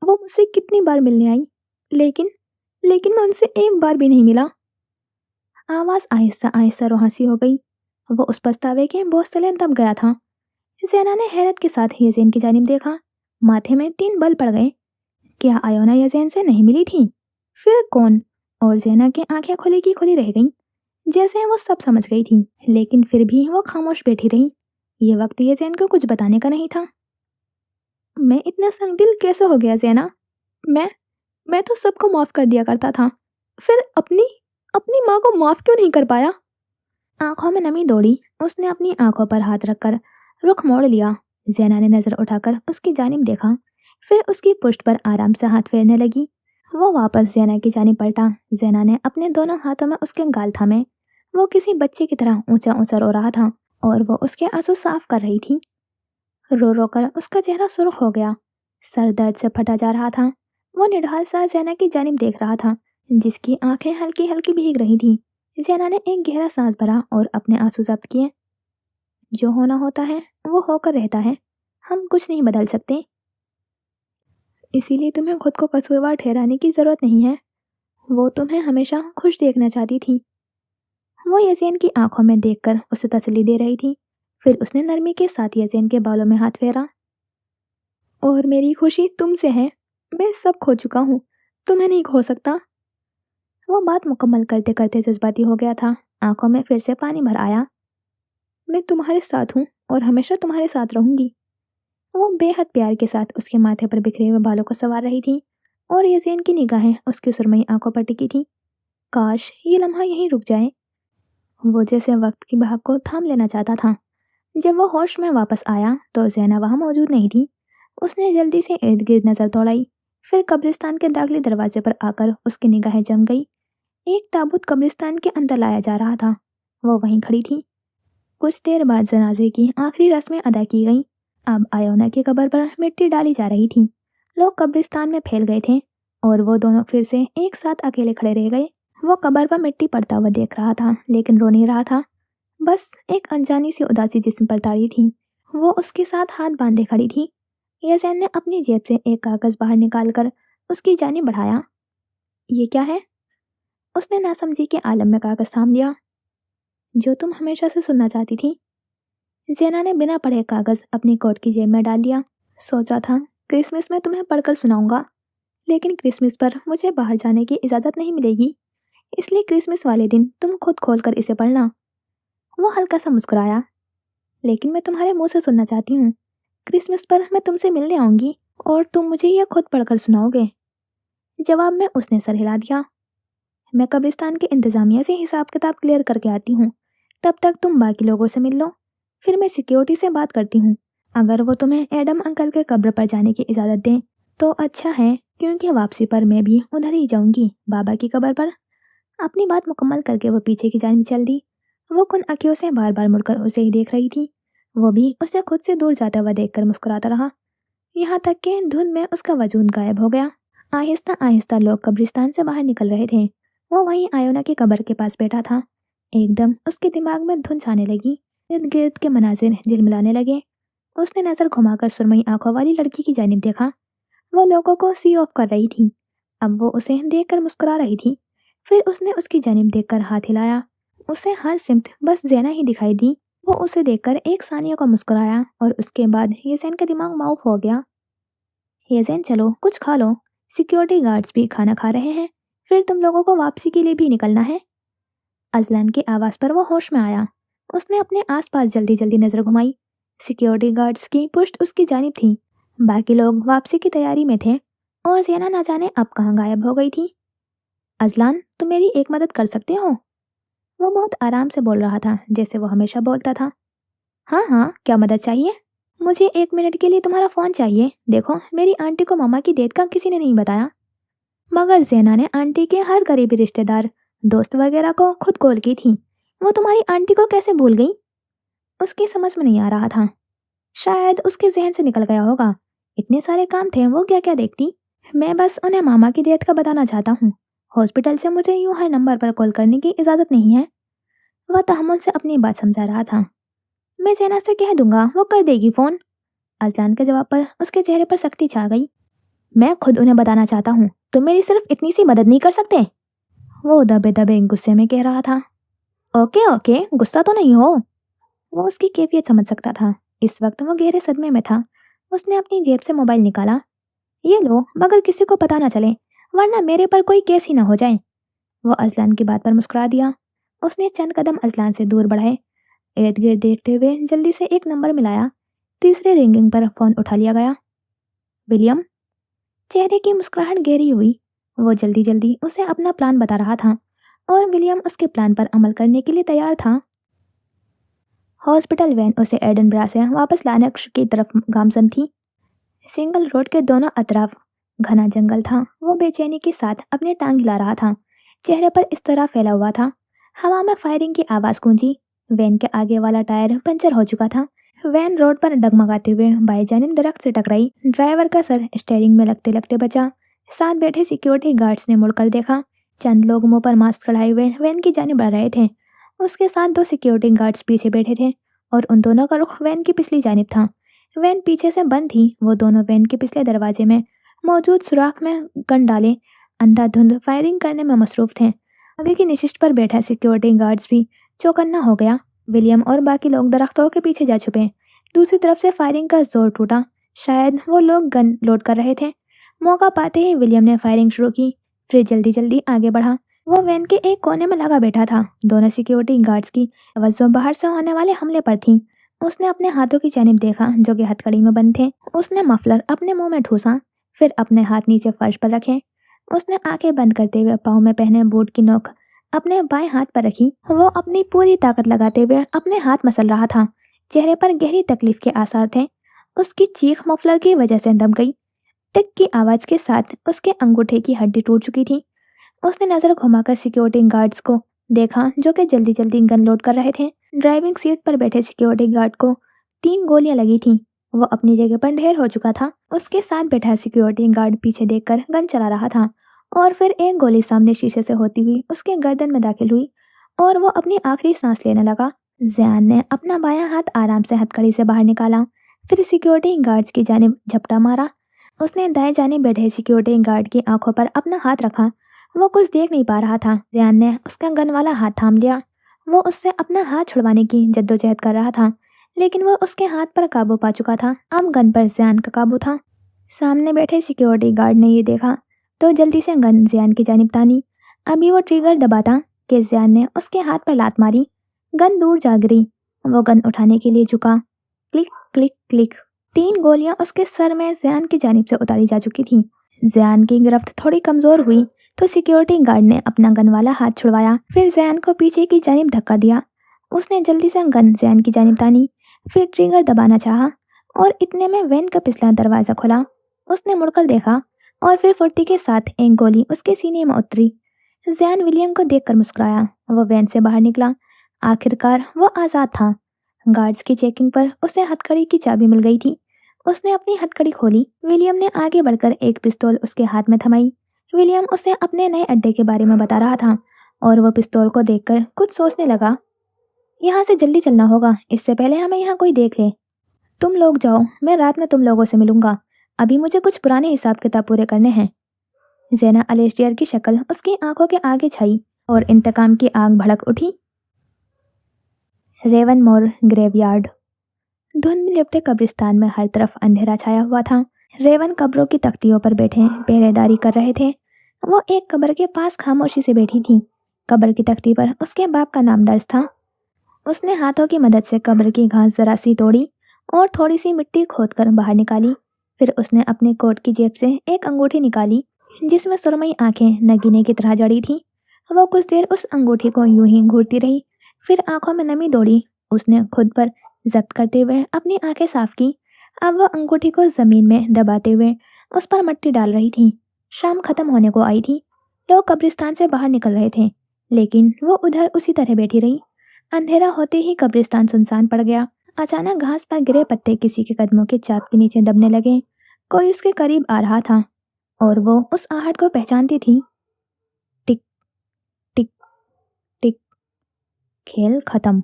Speaker 1: مجھ سے کتنی بار ملنے آئی، لیکن میں ان سے ایک بار بھی نہیں ملا۔ آواز آہستہ آہستہ روحانسی ہو گئی۔ وہ اس پچھتاوے کے بوجھ تلے دب گیا تھا۔ زینا نے حیرت کے ساتھ یزین کی جانب دیکھا۔ ماتھے میں 3 بل پڑ گئے۔ کیا آیونا یزین سے نہیں ملی تھی؟ پھر کون؟ اور زینا کی آنکھیں کھلی کی کھلی رہ گئیں، جیسے وہ سب سمجھ گئی تھی، لیکن پھر بھی وہ خاموش بیٹھی رہی۔ یہ وقت یزین کو کچھ بتانے کا نہیں تھا۔ میں اتنا سنگ دل کیسے ہو گیا زینا؟ میں تو سب کو معاف کر دیا کرتا تھا، پھر اپنی ماں کو معاف کیوں نہیں کر پایا؟ آنکھوں میں نمی دوڑی۔ اس نے اپنی آنکھوں پر ہاتھ رکھ کر رخ موڑ لیا۔ زینا نے نظر اٹھا کر اس کی جانب دیکھا، پھر اس کی پشت پر آرام سے ہاتھ پھیرنے لگی۔ وہ واپس زینا کی جانب پلٹا۔ زینا نے اپنے دونوں ہاتھوں میں اس کے گال تھامے۔ وہ کسی بچے کی طرح اونچا اونچا رو رہا تھا اور وہ اس کے آنسو صاف کر رہی تھی۔ رو رو کر اس کا چہرہ سرخ ہو گیا، سر درد سے پھٹا جا رہا تھا۔ وہ نڈھال سا زینا کی جانب دیکھ رہا تھا جس کی آنکھیں ہلکی ہلکی بھیگ رہی تھیں۔ زینا نے ایک گہرا سانس بھرا اور اپنے آنسو ضبط کیے۔ جو ہونا ہوتا ہے وہ ہو کر رہتا ہے، ہم کچھ نہیں بدل سکتے، اسی لیے تمہیں خود کو قصوروار ٹھہرانے کی ضرورت نہیں ہے۔ وہ تمہیں ہمیشہ خوش دیکھنا چاہتی تھی۔ وہ یزین کی آنکھوں میں دیکھ کر اسے تسلی دے رہی تھی۔ پھر اس نے نرمی کے ساتھ یزین کے بالوں میں ہاتھ پھیرا۔ اور میری خوشی تم سے ہے۔ میں سب کھو چکا ہوں، تمہیں نہیں کھو سکتا۔ وہ بات مکمل کرتے کرتے جذباتی ہو گیا تھا۔ آنکھوں میں پھر سے پانی بھر آیا۔ میں تمہارے ساتھ ہوں اور ہمیشہ تمہارے ساتھ رہوں گی۔ وہ بے حد پیار کے ساتھ اس کے ماتھے پر بکھرے ہوئے بالوں کو سنوار رہی تھی اور یزین کی نگاہیں اس کی سرمئی آنکھوں پر ٹکی تھی۔ کاش یہ لمحہ یہیں رک جائے۔ وہ جیسے وقت کی بہاگ کو تھام لینا چاہتا تھا۔ جب وہ ہوش میں واپس آیا تو زینہ وہاں موجود نہیں تھی۔ اس نے جلدی سے ارد گرد نظر دوڑائی، پھر قبرستان کے داخلی دروازے پر آ کر اس کی نگاہیں جم گئی۔ ایک تابوت قبرستان کے اندر لایا جا رہا تھا۔ وہ وہیں کھڑی تھی۔ کچھ دیر بعد جنازے کی آخری رسمیں ادا کی گئیں۔ اب آیونا کی قبر پر مٹی ڈالی جا رہی تھی۔ لوگ قبرستان میں پھیل گئے تھے اور وہ دونوں پھر سے ایک ساتھ اکیلے کھڑے رہ گئے۔ وہ قبر پر مٹی پڑتا ہوا دیکھ رہا تھا لیکن رو نہیں رہا تھا۔ بس ایک انجانی سی اداسی جسم پر تاری تھی۔ وہ اس کے ساتھ ہاتھ باندھے کھڑی تھی۔ یزین نے اپنی جیب سے ایک کاغذ باہر نکال کر اس کی جانب بڑھایا۔ یہ کیا ہے؟ اس نے ناسمجھی کے عالم میں کاغذ تھام لیا۔ جو تم ہمیشہ سے سننا چاہتی تھی۔ زینہ نے بنا پڑھے کاغذ اپنی کوٹ کی جیب میں ڈال دیا۔ سوچا تھا کرسمس میں تمہیں پڑھ کر سناؤں گا، لیکن کرسمس پر مجھے باہر جانے کی اجازت نہیں ملے گی، اس لیے کرسمس والے دن تم خود کھول کر اسے پڑھنا۔ وہ ہلکا سا مسکرایا۔ لیکن میں تمہارے منہ سے سننا چاہتی ہوں۔ کرسمس پر میں تم سے ملنے آؤں گی اور تم مجھے یہ خود پڑھ کر سناؤ گے۔ جواب میں اس نے سر ہلا دیا۔ میں قبرستان کے انتظامیہ سے حساب کتاب کلیئر کر کے آتی ہوں، تب تک تم باقی لوگوں سے مل لو، پھر میں سیکیورٹی سے بات کرتی ہوں۔ اگر وہ تمہیں ایڈم انکل کے قبر پر جانے کی اجازت دیں تو اچھا ہے، کیونکہ واپسی پر میں بھی ادھر ہی جاؤں گی، بابا کی قبر پر۔ اپنی بات مکمل کر کے وہ پیچھے کی جانب چل دی۔ وہ کن آنکھوں سے بار بار مڑ کر اسے ہی دیکھ رہی تھی۔ وہ بھی اسے خود سے دور جاتا ہوا دیکھ کر مسکراتا رہا، یہاں تک کہ دھند میں اس کا وجود غائب ہو گیا۔ آہستہ آہستہ لوگ قبرستان سے باہر نکل رہے تھے۔ وہ وہیں آیونا کی قبر کے پاس بیٹھا تھا۔ ایک دم اس کے دماغ میں دھن چھانے لگی، ارد گرد کے مناظر جھلملانے لگے۔ اس نے نظر گھما کر سرمئی آنکھوں والی لڑکی کی جانب دیکھا۔ وہ لوگوں کو سی آف کر رہی تھی۔ اب وہ اسے دیکھ کر مسکرا رہی تھی۔ پھر اس نے اس کی جانب دیکھ کر ہاتھ ہلایا۔ اسے ہر سمت بس زینہ ہی دکھائی دی۔ وہ اسے دیکھ کر ایک ثانیہ کو مسکرایا اور اس کے بعد یزین کا دماغ معاف ہو گیا۔ یزین چلو کچھ کھا لو، سیکیورٹی گارڈز بھی کھانا کھا رہے ہیں، پھر تم لوگوں کو واپسی کے لیے بھی نکلنا ہے۔ ازلان کی آواز پر وہ ہوش میں آیا۔ اس نے اپنے آس پاس جلدی جلدی نظر گھمائی۔ سیکیورٹی گارڈز کی پشت اس کی جانب تھی۔ باقی لوگ واپسی کی تیاری میں تھے اور زینہ نہ جانے اب کہاں غائب ہو گئی تھی۔ ازلان تم میری ایک مدد کر سکتے ہو؟ وہ بہت آرام سے بول رہا تھا، جیسے وہ ہمیشہ بولتا تھا۔ ہاں ہاں، کیا مدد چاہیے؟ مجھے 1 منٹ کے لیے تمہارا فون چاہیے۔ دیکھو میری آنٹی کو ماما کی ڈیتھ کا کسی نے نہیں بتایا۔ مگر زینہ نے آنٹی کے ہر قریبی رشتہ دار، دوست وغیرہ کو خود کال کی تھی۔ وہ تمہاری آنٹی کو کیسے بھول گئی؟ اس کی سمجھ میں نہیں آ رہا تھا۔ شاید اس کے ذہن سے نکل گیا ہوگا۔ اتنے سارے کام تھے، وہ کیا کیا دیکھتی۔ میں بس انہیں ماما کی ڈیتھ کا بتانا چاہتا ہوں۔ ہاسپٹل سے مجھے یوں ہر نمبر پر کال کرنے کی اجازت نہیں ہے۔ وہ تحمل سے اپنی بات سمجھا رہا تھا۔ میں زینہ سے کہہ دوں گا، وہ کر دے گی فون۔ ازلان کے جواب پر اس کے چہرے پر سختی چھا گئی۔ میں خود انہیں بتانا چاہتا ہوں، تم میری صرف اتنی سی مدد نہیں کر سکتے؟ وہ دبے دبے غصے میں کہہ رہا تھا۔ اوکے اوکے، غصہ تو نہیں ہو۔ وہ اس کی کیفیت سمجھ سکتا تھا۔ اس وقت وہ گہرے صدمے میں تھا۔ اس نے اپنی جیب سے موبائل نکالا۔ یہ لو، مگر کسی کو پتہ نہ چلے، ورنہ میرے پر کوئی کیس ہی نہ ہو جائے۔ وہ ازلان کی بات پر مسکرا دیا۔ اس نے چند قدم ازلان سے دور بڑھائے، ارد گرد دیکھتے ہوئے جلدی سے ایک نمبر ملایا۔ تیسرے رنگنگ پر فون اٹھا لیا گیا۔ ولیم؟ چہرے کی مسکراہٹ گہری ہوئی۔ وہ جلدی جلدی اسے اپنا پلان بتا رہا تھا اور ولیم اس کے پلان پر عمل کرنے کے لیے تیار تھا۔ ہاسپٹل وین اسے ایڈنبرا سے واپس لانے کی طرف گامزن تھی۔ سنگل روڈ کے دونوں اطراف گھنا جنگل تھا۔ وہ بے چینی کے ساتھ اپنے ٹانگ ہلا رہا تھا، چہرے پر اس طرح پھیلا ہوا تھا۔ ہوا میں فائرنگ کی آواز گونجی۔ وین کے آگے والا ٹائر پنچر ہو چکا تھا۔ وین روڈ پر ڈگمگاتے ہوئے بائیں جانب درخت سے ٹکرائی۔ ڈرائیور کا سر اسٹیئرنگ میں لگتے لگتے بچا۔ ساتھ بیٹھے سیکیورٹی گارڈز نے مڑ کر دیکھا۔ چند لوگ منہ پر ماسک چڑھائے ہوئے وین کی جانب بڑھ رہے تھے۔ اس کے ساتھ 2 سیکیورٹی گارڈز پیچھے بیٹھے تھے اور ان دونوں کا رخ وین کی پچھلی جانب تھا۔ وین پیچھے سے بند تھی۔ وہ دونوں وین کے پچھلے دروازے میں موجود سوراخ میں گن ڈالے اندھا دھند فائرنگ کرنے میں مصروف تھے۔ آگے کی نشست پر بیٹھا سیکیورٹی گارڈز بھی چوکنا ہو گیا۔ ولیم اور باقی لوگ درختوں کے پیچھے جا چھپے۔ دوسری طرف سے فائرنگ کا زور ٹوٹا۔ شاید وہ لوگ گن لوڈ کر رہے تھے۔ موقع پاتے ہی ولیم نے فائرنگ شروع کی، پھر جلدی جلدی آگے بڑھا۔ वो वैन के एक कोने में लगा बैठा था। दोनों सिक्योरिटी गार्ड्स की तवज्जो बाहर से होने वाले हमले पर थी। उसने अपने हाथों की जानिब देखा जो कि हथकड़ी में बंद थे। उसने मफलर अपने मुंह में ठूसा, फिर अपने हाथ नीचे फर्श पर रखे। उसने आंखें बंद करते हुए पाँव में पहने बूट की नोक अपने बाएं हाथ पर रखी। वो अपनी पूरी ताकत लगाते हुए अपने हाथ मसल रहा था। चेहरे पर गहरी तकलीफ के आसार थे। उसकी चीख मफलर की वजह से दब गई। टिक की आवाज के साथ उसके अंगूठे की हड्डी टूट चुकी थी। उसने नजर घुमाकर सिक्योरिटी गार्ड्स को देखा जो कि जल्दी जल्दी गन लोड कर रहे थे। ड्राइविंग सीट पर बैठे सिक्योरिटी गार्ड को 3 गोलियां लगी थीं। वो अपनी जगह पर ढेर हो चुका था। उसके साथ बैठा सिक्योरिटी गार्ड पीछे देखकर गन चला रहा था और फिर एक गोली सामने शीशे से होती हुई उसके गर्दन में दाखिल हुई और वो अपनी आखिरी सांस लेने लगा। ज़ियान ने अपना बायां हाथ आराम से हथकड़ी से बाहर निकाला, फिर सिक्योरिटी गार्ड्स की जानिब झपटा मारा। उसने दाएं जानिब बैठे सिक्योरिटी गार्ड की आंखों पर अपना हाथ रखा। वो कुछ देख नहीं पा रहा था। ज़ियान ने उसका गन वाला हाथ थाम लिया। वो उससे अपना हाथ छुड़वाने की जद्दोजहद कर रहा था, लेकिन वो उसके हाथ पर काबू पा चुका था। अब गन पर ज़ियान का काबू था। सामने बैठे सिक्योरिटी गार्ड ने ये देखा तो जल्दी से गन ज़ियान की जानिब तानी। अभी वो ट्रिगर दबाता कि ज़ियान ने उसके हाथ पर लात मारी। गन दूर जा गिरी। वो गन उठाने के लिए झुका। Click click click. 3 गोलियां उसके सर में ज़ियान की जानिब से उतारी जा चुकी थीं। ज़ियान की गिरफ्त थोड़ी कमजोर हुई तो सिक्योरिटी गार्ड ने अपना गन वाला हाथ छुड़वाया, फिर ज़ियान को पीछे की जानिब धक्का दिया। उसने जल्दी से गन ज़ियान की जानिब तानी, फिर ट्रिगर दबाना चाहा और इतने में वैन का पिछला दरवाज़ा खुला। उसने मुड़कर देखा और फिर फुर्ती के साथ एक गोली उसके सीने में उतरी। ज़ियान विलियम को देखकर मुस्कुराया। वो वैन से बाहर निकला। आखिरकार वो आज़ाद था। गार्ड्स की चेकिंग पर उसे हथकड़ी की चाबी मिल गई थी। उसने अपनी हथकड़ी खोली। विलियम ने आगे बढ़कर एक पिस्तौल उसके हाथ में थमाई। विलियम उसे अपने नए अड्डे के बारे में बता रहा था और वो पिस्तौल को देखकर कुछ सोचने लगा। यहाँ से जल्दी चलना होगा, इससे पहले हमें यहाँ कोई देख ले। तुम लोग जाओ, मैं रात में तुम लोगों से मिलूंगा। अभी मुझे कुछ पुराने हिसाब किताब पूरे करने हैं। ज़ेना अलेस्टियर की शक्ल उसकी आंखों के आगे छाई और इंतकाम की आग भड़क उठी। रेवनमोर ग्रेवयार्ड। धुंध में लिपटे कब्रिस्तान में हर तरफ अंधेरा छाया हुआ था। रेवन कब्रों की तख्तियों पर बैठे पहरेदारी कर रहे थे। वो एक कब्र के पास खामोशी से बैठी थी। कब्र की तख्ती पर उसके बाप का नाम दर्ज था। उसने हाथों की मदद से कब्र की घास जरा सी तोड़ी और थोड़ी सी मिट्टी खोदकर बाहर निकाली। फिर उसने अपने कोट की जेब से एक अंगूठी निकाली जिसमें सुरमई आंखें नगीने की तरह जड़ी थीं। वो कुछ देर उस अंगूठी को यूं ही घूरती रही, फिर आंखों में नमी दौड़ी। उसने खुद पर जब्त करते हुए अपनी आंखें साफ की। अब वह अंगूठी को जमीन में दबाते हुए उस पर मिट्टी डाल रही थी। शाम खत्म होने को आई थी। लोग कब्रिस्तान से बाहर निकल रहे थे, लेकिन वो उधर उसी तरह बैठी रही। अंधेरा होते ही कब्रिस्तान सुनसान पड़ गया। अचानक घास पर गिरे पत्ते किसी के कदमों के चाप के नीचे दबने लगे। कोई उसके करीब आ रहा था और वो उस आहट को पहचानती थी। टिक टिक टिक। खेल खत्म।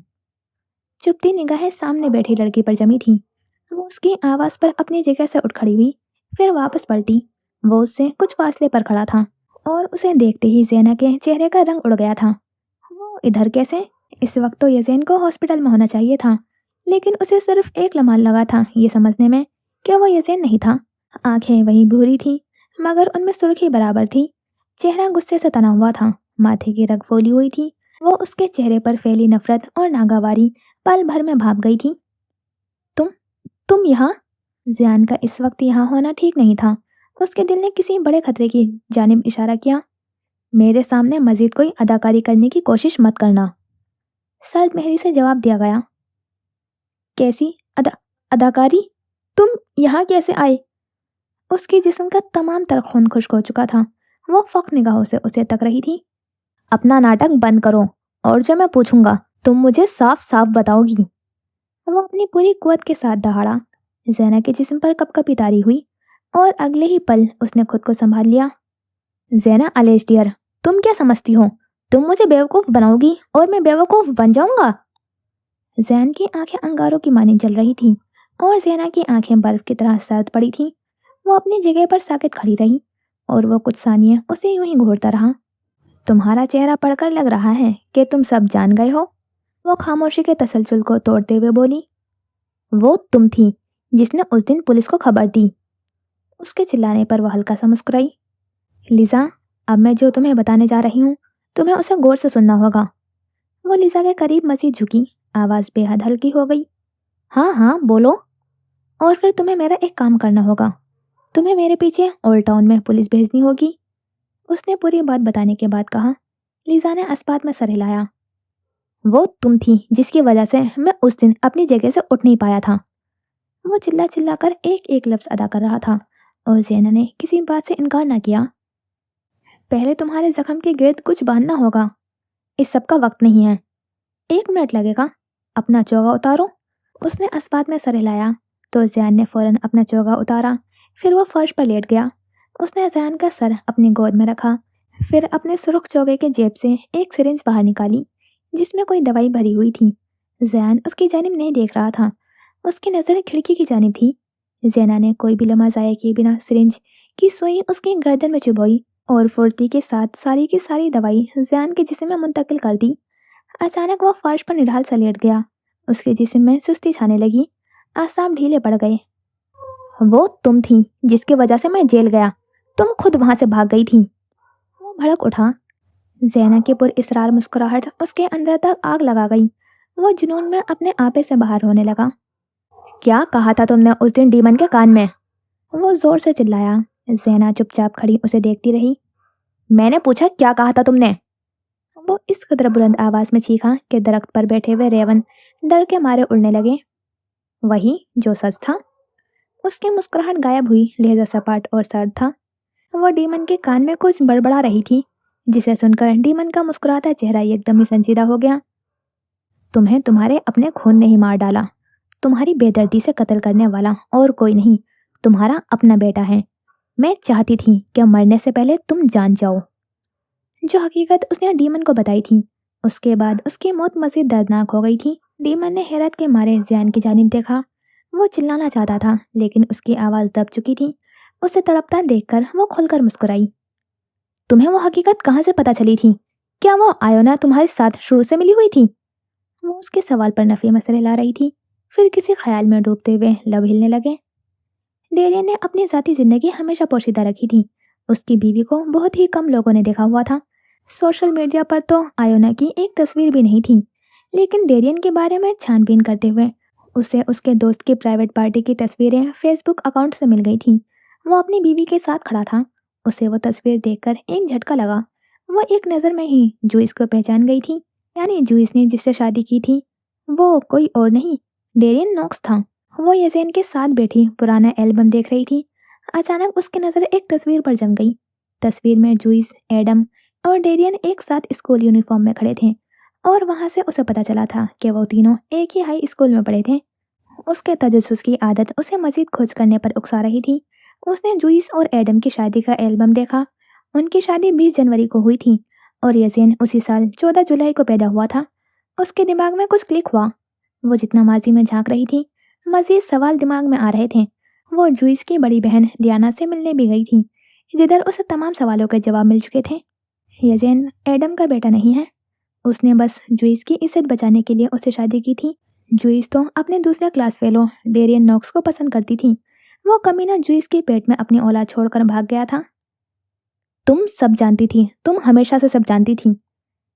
Speaker 1: चुपती निगाहें सामने बैठी लड़की पर जमी थी। वो उसकी आवाज पर अपनी जगह से उठ खड़ी हुई, फिर वापस पलटी। वो उससे कुछ फासले पर खड़ा था और उसे देखते ही ज़ेना के चेहरे का रंग उड़ गया था। वो इधर कैसे? इस वक्त तो यज़ेन को हॉस्पिटल में होना चाहिए था, लेकिन उसे सिर्फ एक लम्हा लगा था ये समझने में कि वो यज़ेन नहीं था। आंखें वही भूरी थीं, मगर उनमें सुर्खी बराबर थी। चेहरा गुस्से से तना हुआ था, माथे की रग फूली हुई थी। वो उसके चेहरे पर फैली नफरत और नागावारी पल भर में भाप गई थी। तुम यहाँ? ज़ियान का इस वक्त यहाँ होना ठीक नहीं था। उसके दिल ने किसी बड़े खतरे की जानिब इशारा किया। मेरे सामने मजीद कोई अदाकारी करने की कोशिश मत करना, सर्द मेहरी से जवाब दिया गया। कैसी अदाकारी? तुम यहाँ कैसे आए? उसके जिस्म का तमाम तर खून खुश्क हो चुका था। वो फक निगाहों से उसे तक रही थी। अपना नाटक बंद करो और जो मैं पूछूंगा तुम मुझे साफ साफ बताओगी। वो अपनी पूरी कुव्वत के साथ दहाड़ा। ज़ेना के जिस्म पर कपकपी तारी हुई और अगले ही पल उसने खुद को संभाल लिया। ज़ेना अलेस्टियर, तुम क्या समझती हो? तुम मुझे बेवकूफ़ बनाओगी और मैं बेवकूफ़ बन जाऊंगा? ज़ैन की आंखें अंगारों की मानी जल रही थीं और ज़ेना की आंखें बर्फ की तरह सर्द पड़ी थीं। वो अपनी जगह पर साकित खड़ी रही और वो कुछ सानिया उसे यूं ही घूरता रहा। तुम्हारा चेहरा पढ़कर लग रहा है कि तुम सब जान गए हो। वो खामोशी के तसलसल को तोड़ते हुए बोली। वो तुम थी जिसने उस दिन पुलिस को खबर दी। उसके चिल्लाने पर वो हल्का सा मुस्कुराई। लिज़ा, अब मैं जो तुम्हें बताने जा रही हूँ तुम्हें उसे गौर से सुनना होगा। वो लिसा के करीब मजीद झुकी, आवाज़ बेहद हल्की हो गई। हाँ हाँ बोलो। और फिर तुम्हें मेरा एक काम करना होगा, तुम्हें मेरे पीछे ओल्ड टाउन में पुलिस भेजनी होगी। उसने पूरी बात बताने के बाद कहा। लिसा ने अस्पात में सर हिलाया। वो तुम थी जिसकी वजह से मैं उस दिन अपनी जगह से उठ नहीं पाया था। वो चिल्ला चिल्ला कर एक एक लफ्ज़ अदा कर रहा था और ज़ैना ने किसी बात से इनकार न किया। पहले तुम्हारे जख्म के गिर्द कुछ बांधना होगा, इस सब का वक्त नहीं है। 1 मिनट लगेगा, अपना चोगा उतारो। उसने अस्पात में सर हिलाया तो ज़ैन ने फौरन अपना चोगा उतारा। फिर वो फर्श पर लेट गया। उसने ज़ैन का सर अपनी गोद में रखा, फिर अपने सुर्ख चोगे के जेब से एक सिरिंज बाहर निकाली जिसमें कोई दवाई भरी हुई थी। ज़ैन उसकी जानिब नहीं देख रहा था, उसकी नज़र खिड़की की जानिब थी। ज़ैना ने कोई भी लम्हा ज़ाया किए बिना सिरिंज की सुई उसकी गर्दन में चुभोई और फुर्ती के साथ सारी की सारी दवाई ज़ैन के जिस्म में मुंतकिल कर दी। अचानक वो फर्श पर निढाल सा लेट गया। उसके जिस्म में सुस्ती छाने लगी, आसाम ढीले पड़ गए। वो तुम थी जिसकी वजह से मैं जेल गया, तुम खुद वहां से भाग गई थी। वो भड़क उठा। ज़ैना की पुरइसरार मुस्कुराहट उसके अंदर तक आग लगा गई। वो जुनून में अपने आपे से बाहर होने लगा। क्या कहा था तुमने उस दिन डीमन के कान में? वो जोर से चिल्लाया। ज़ैना चुपचाप खड़ी उसे देखती रही। मैंने पूछा क्या कहा था तुमने? वो इस कदर बुलंद आवाज में चीखा कि दरख्त पर बैठे हुए रेवन डर के मारे उड़ने लगे। वही जो सच था। उसकी मुस्कुराहट गायब हुई, लहजा सपाट और सर्द था। वो डीमन के कान में कुछ बड़बड़ा रही थी, जिसे सुनकर डीमन का मुस्कुराता चेहरा एकदम ही संजीदा हो गया। तुम्हें तुम्हारे अपने खून ने ही मार डाला, तुम्हारी बेदर्दी से कत्ल करने वाला और कोई नहीं, तुम्हारा अपना बेटा है। मैं चाहती थी कि मरने से पहले तुम जान जाओ। जो हकीकत उसने डीमन को बताई थी, उसके बाद उसकी मौत मज़ीद दर्दनाक हो गई थी। डीमन ने हैरत के मारे ज़ैन की जानिब देखा। वो चिल्लाना चाहता था लेकिन उसकी आवाज़ दब चुकी थी। उसे तड़पता देखकर वो खुलकर मुस्कुराई। तुम्हें वो हकीकत कहाँ से पता चली थी? क्या वो आयोना तुम्हारे साथ शुरू से मिली हुई थी? वो उसके सवाल पर नफी में सर हिला रही थी, फिर किसी ख्याल में डूबते हुए लब हिलने लगे। डेरियन ने अपनी ज़ाती ज़िंदगी हमेशा पोशीदा रखी थी। उसकी बीवी को बहुत ही कम लोगों ने देखा हुआ था। सोशल मीडिया पर तो आयोना की एक तस्वीर भी नहीं थी, लेकिन डेरियन के बारे में छानबीन करते हुए उसे उसके दोस्त की प्राइवेट पार्टी की तस्वीरें फेसबुक अकाउंट से मिल गई थी। वो अपनी बीवी के साथ खड़ा था। उसे वो तस्वीर देखकर एक झटका लगा। वो एक नज़र में ही जूइस को पहचान गई थी, यानी जूइस ने जिससे शादी की थी वो कोई और नहीं, डेरियन नॉक्स था। वो यज़ेन के साथ बैठी पुराना एल्बम देख रही थी। अचानक उसकी नज़र एक तस्वीर पर जम गई। तस्वीर में जूइस, एडम और डेरियन एक साथ स्कूल यूनिफॉर्म में खड़े थे और वहाँ से उसे पता चला था कि वो तीनों एक ही हाई स्कूल में पढ़े थे। उसके तजस्सुस की आदत उसे मज़ीद खोज करने पर उकसा रही थी। उसने जूइस और एडम की शादी का एल्बम देखा। उनकी शादी 20 जनवरी को हुई थी और यज़ेन उसी साल 14 जुलाई को पैदा हुआ था। उसके दिमाग में कुछ क्लिक हुआ। वो जितना माजी में झांक रही थी, मज़ीद सवाल दिमाग में आ रहे थे। वो जूइस की बड़ी बहन लियाना से मिलने भी गई थी, जिधर उसे तमाम सवालों के जवाब मिल चुके थे। यज़ेन एडम का बेटा नहीं है। उसने बस जूइस की इज्जत बचाने के लिए उससे शादी की थी। जूइस तो अपने दूसरे क्लास फेलो डेरियन नॉक्स को पसंद करती थी। वो कमीना जूइस के पेट में अपनी औलाद छोड़कर भाग गया था। तुम सब जानती थी, तुम हमेशा से सब जानती थी।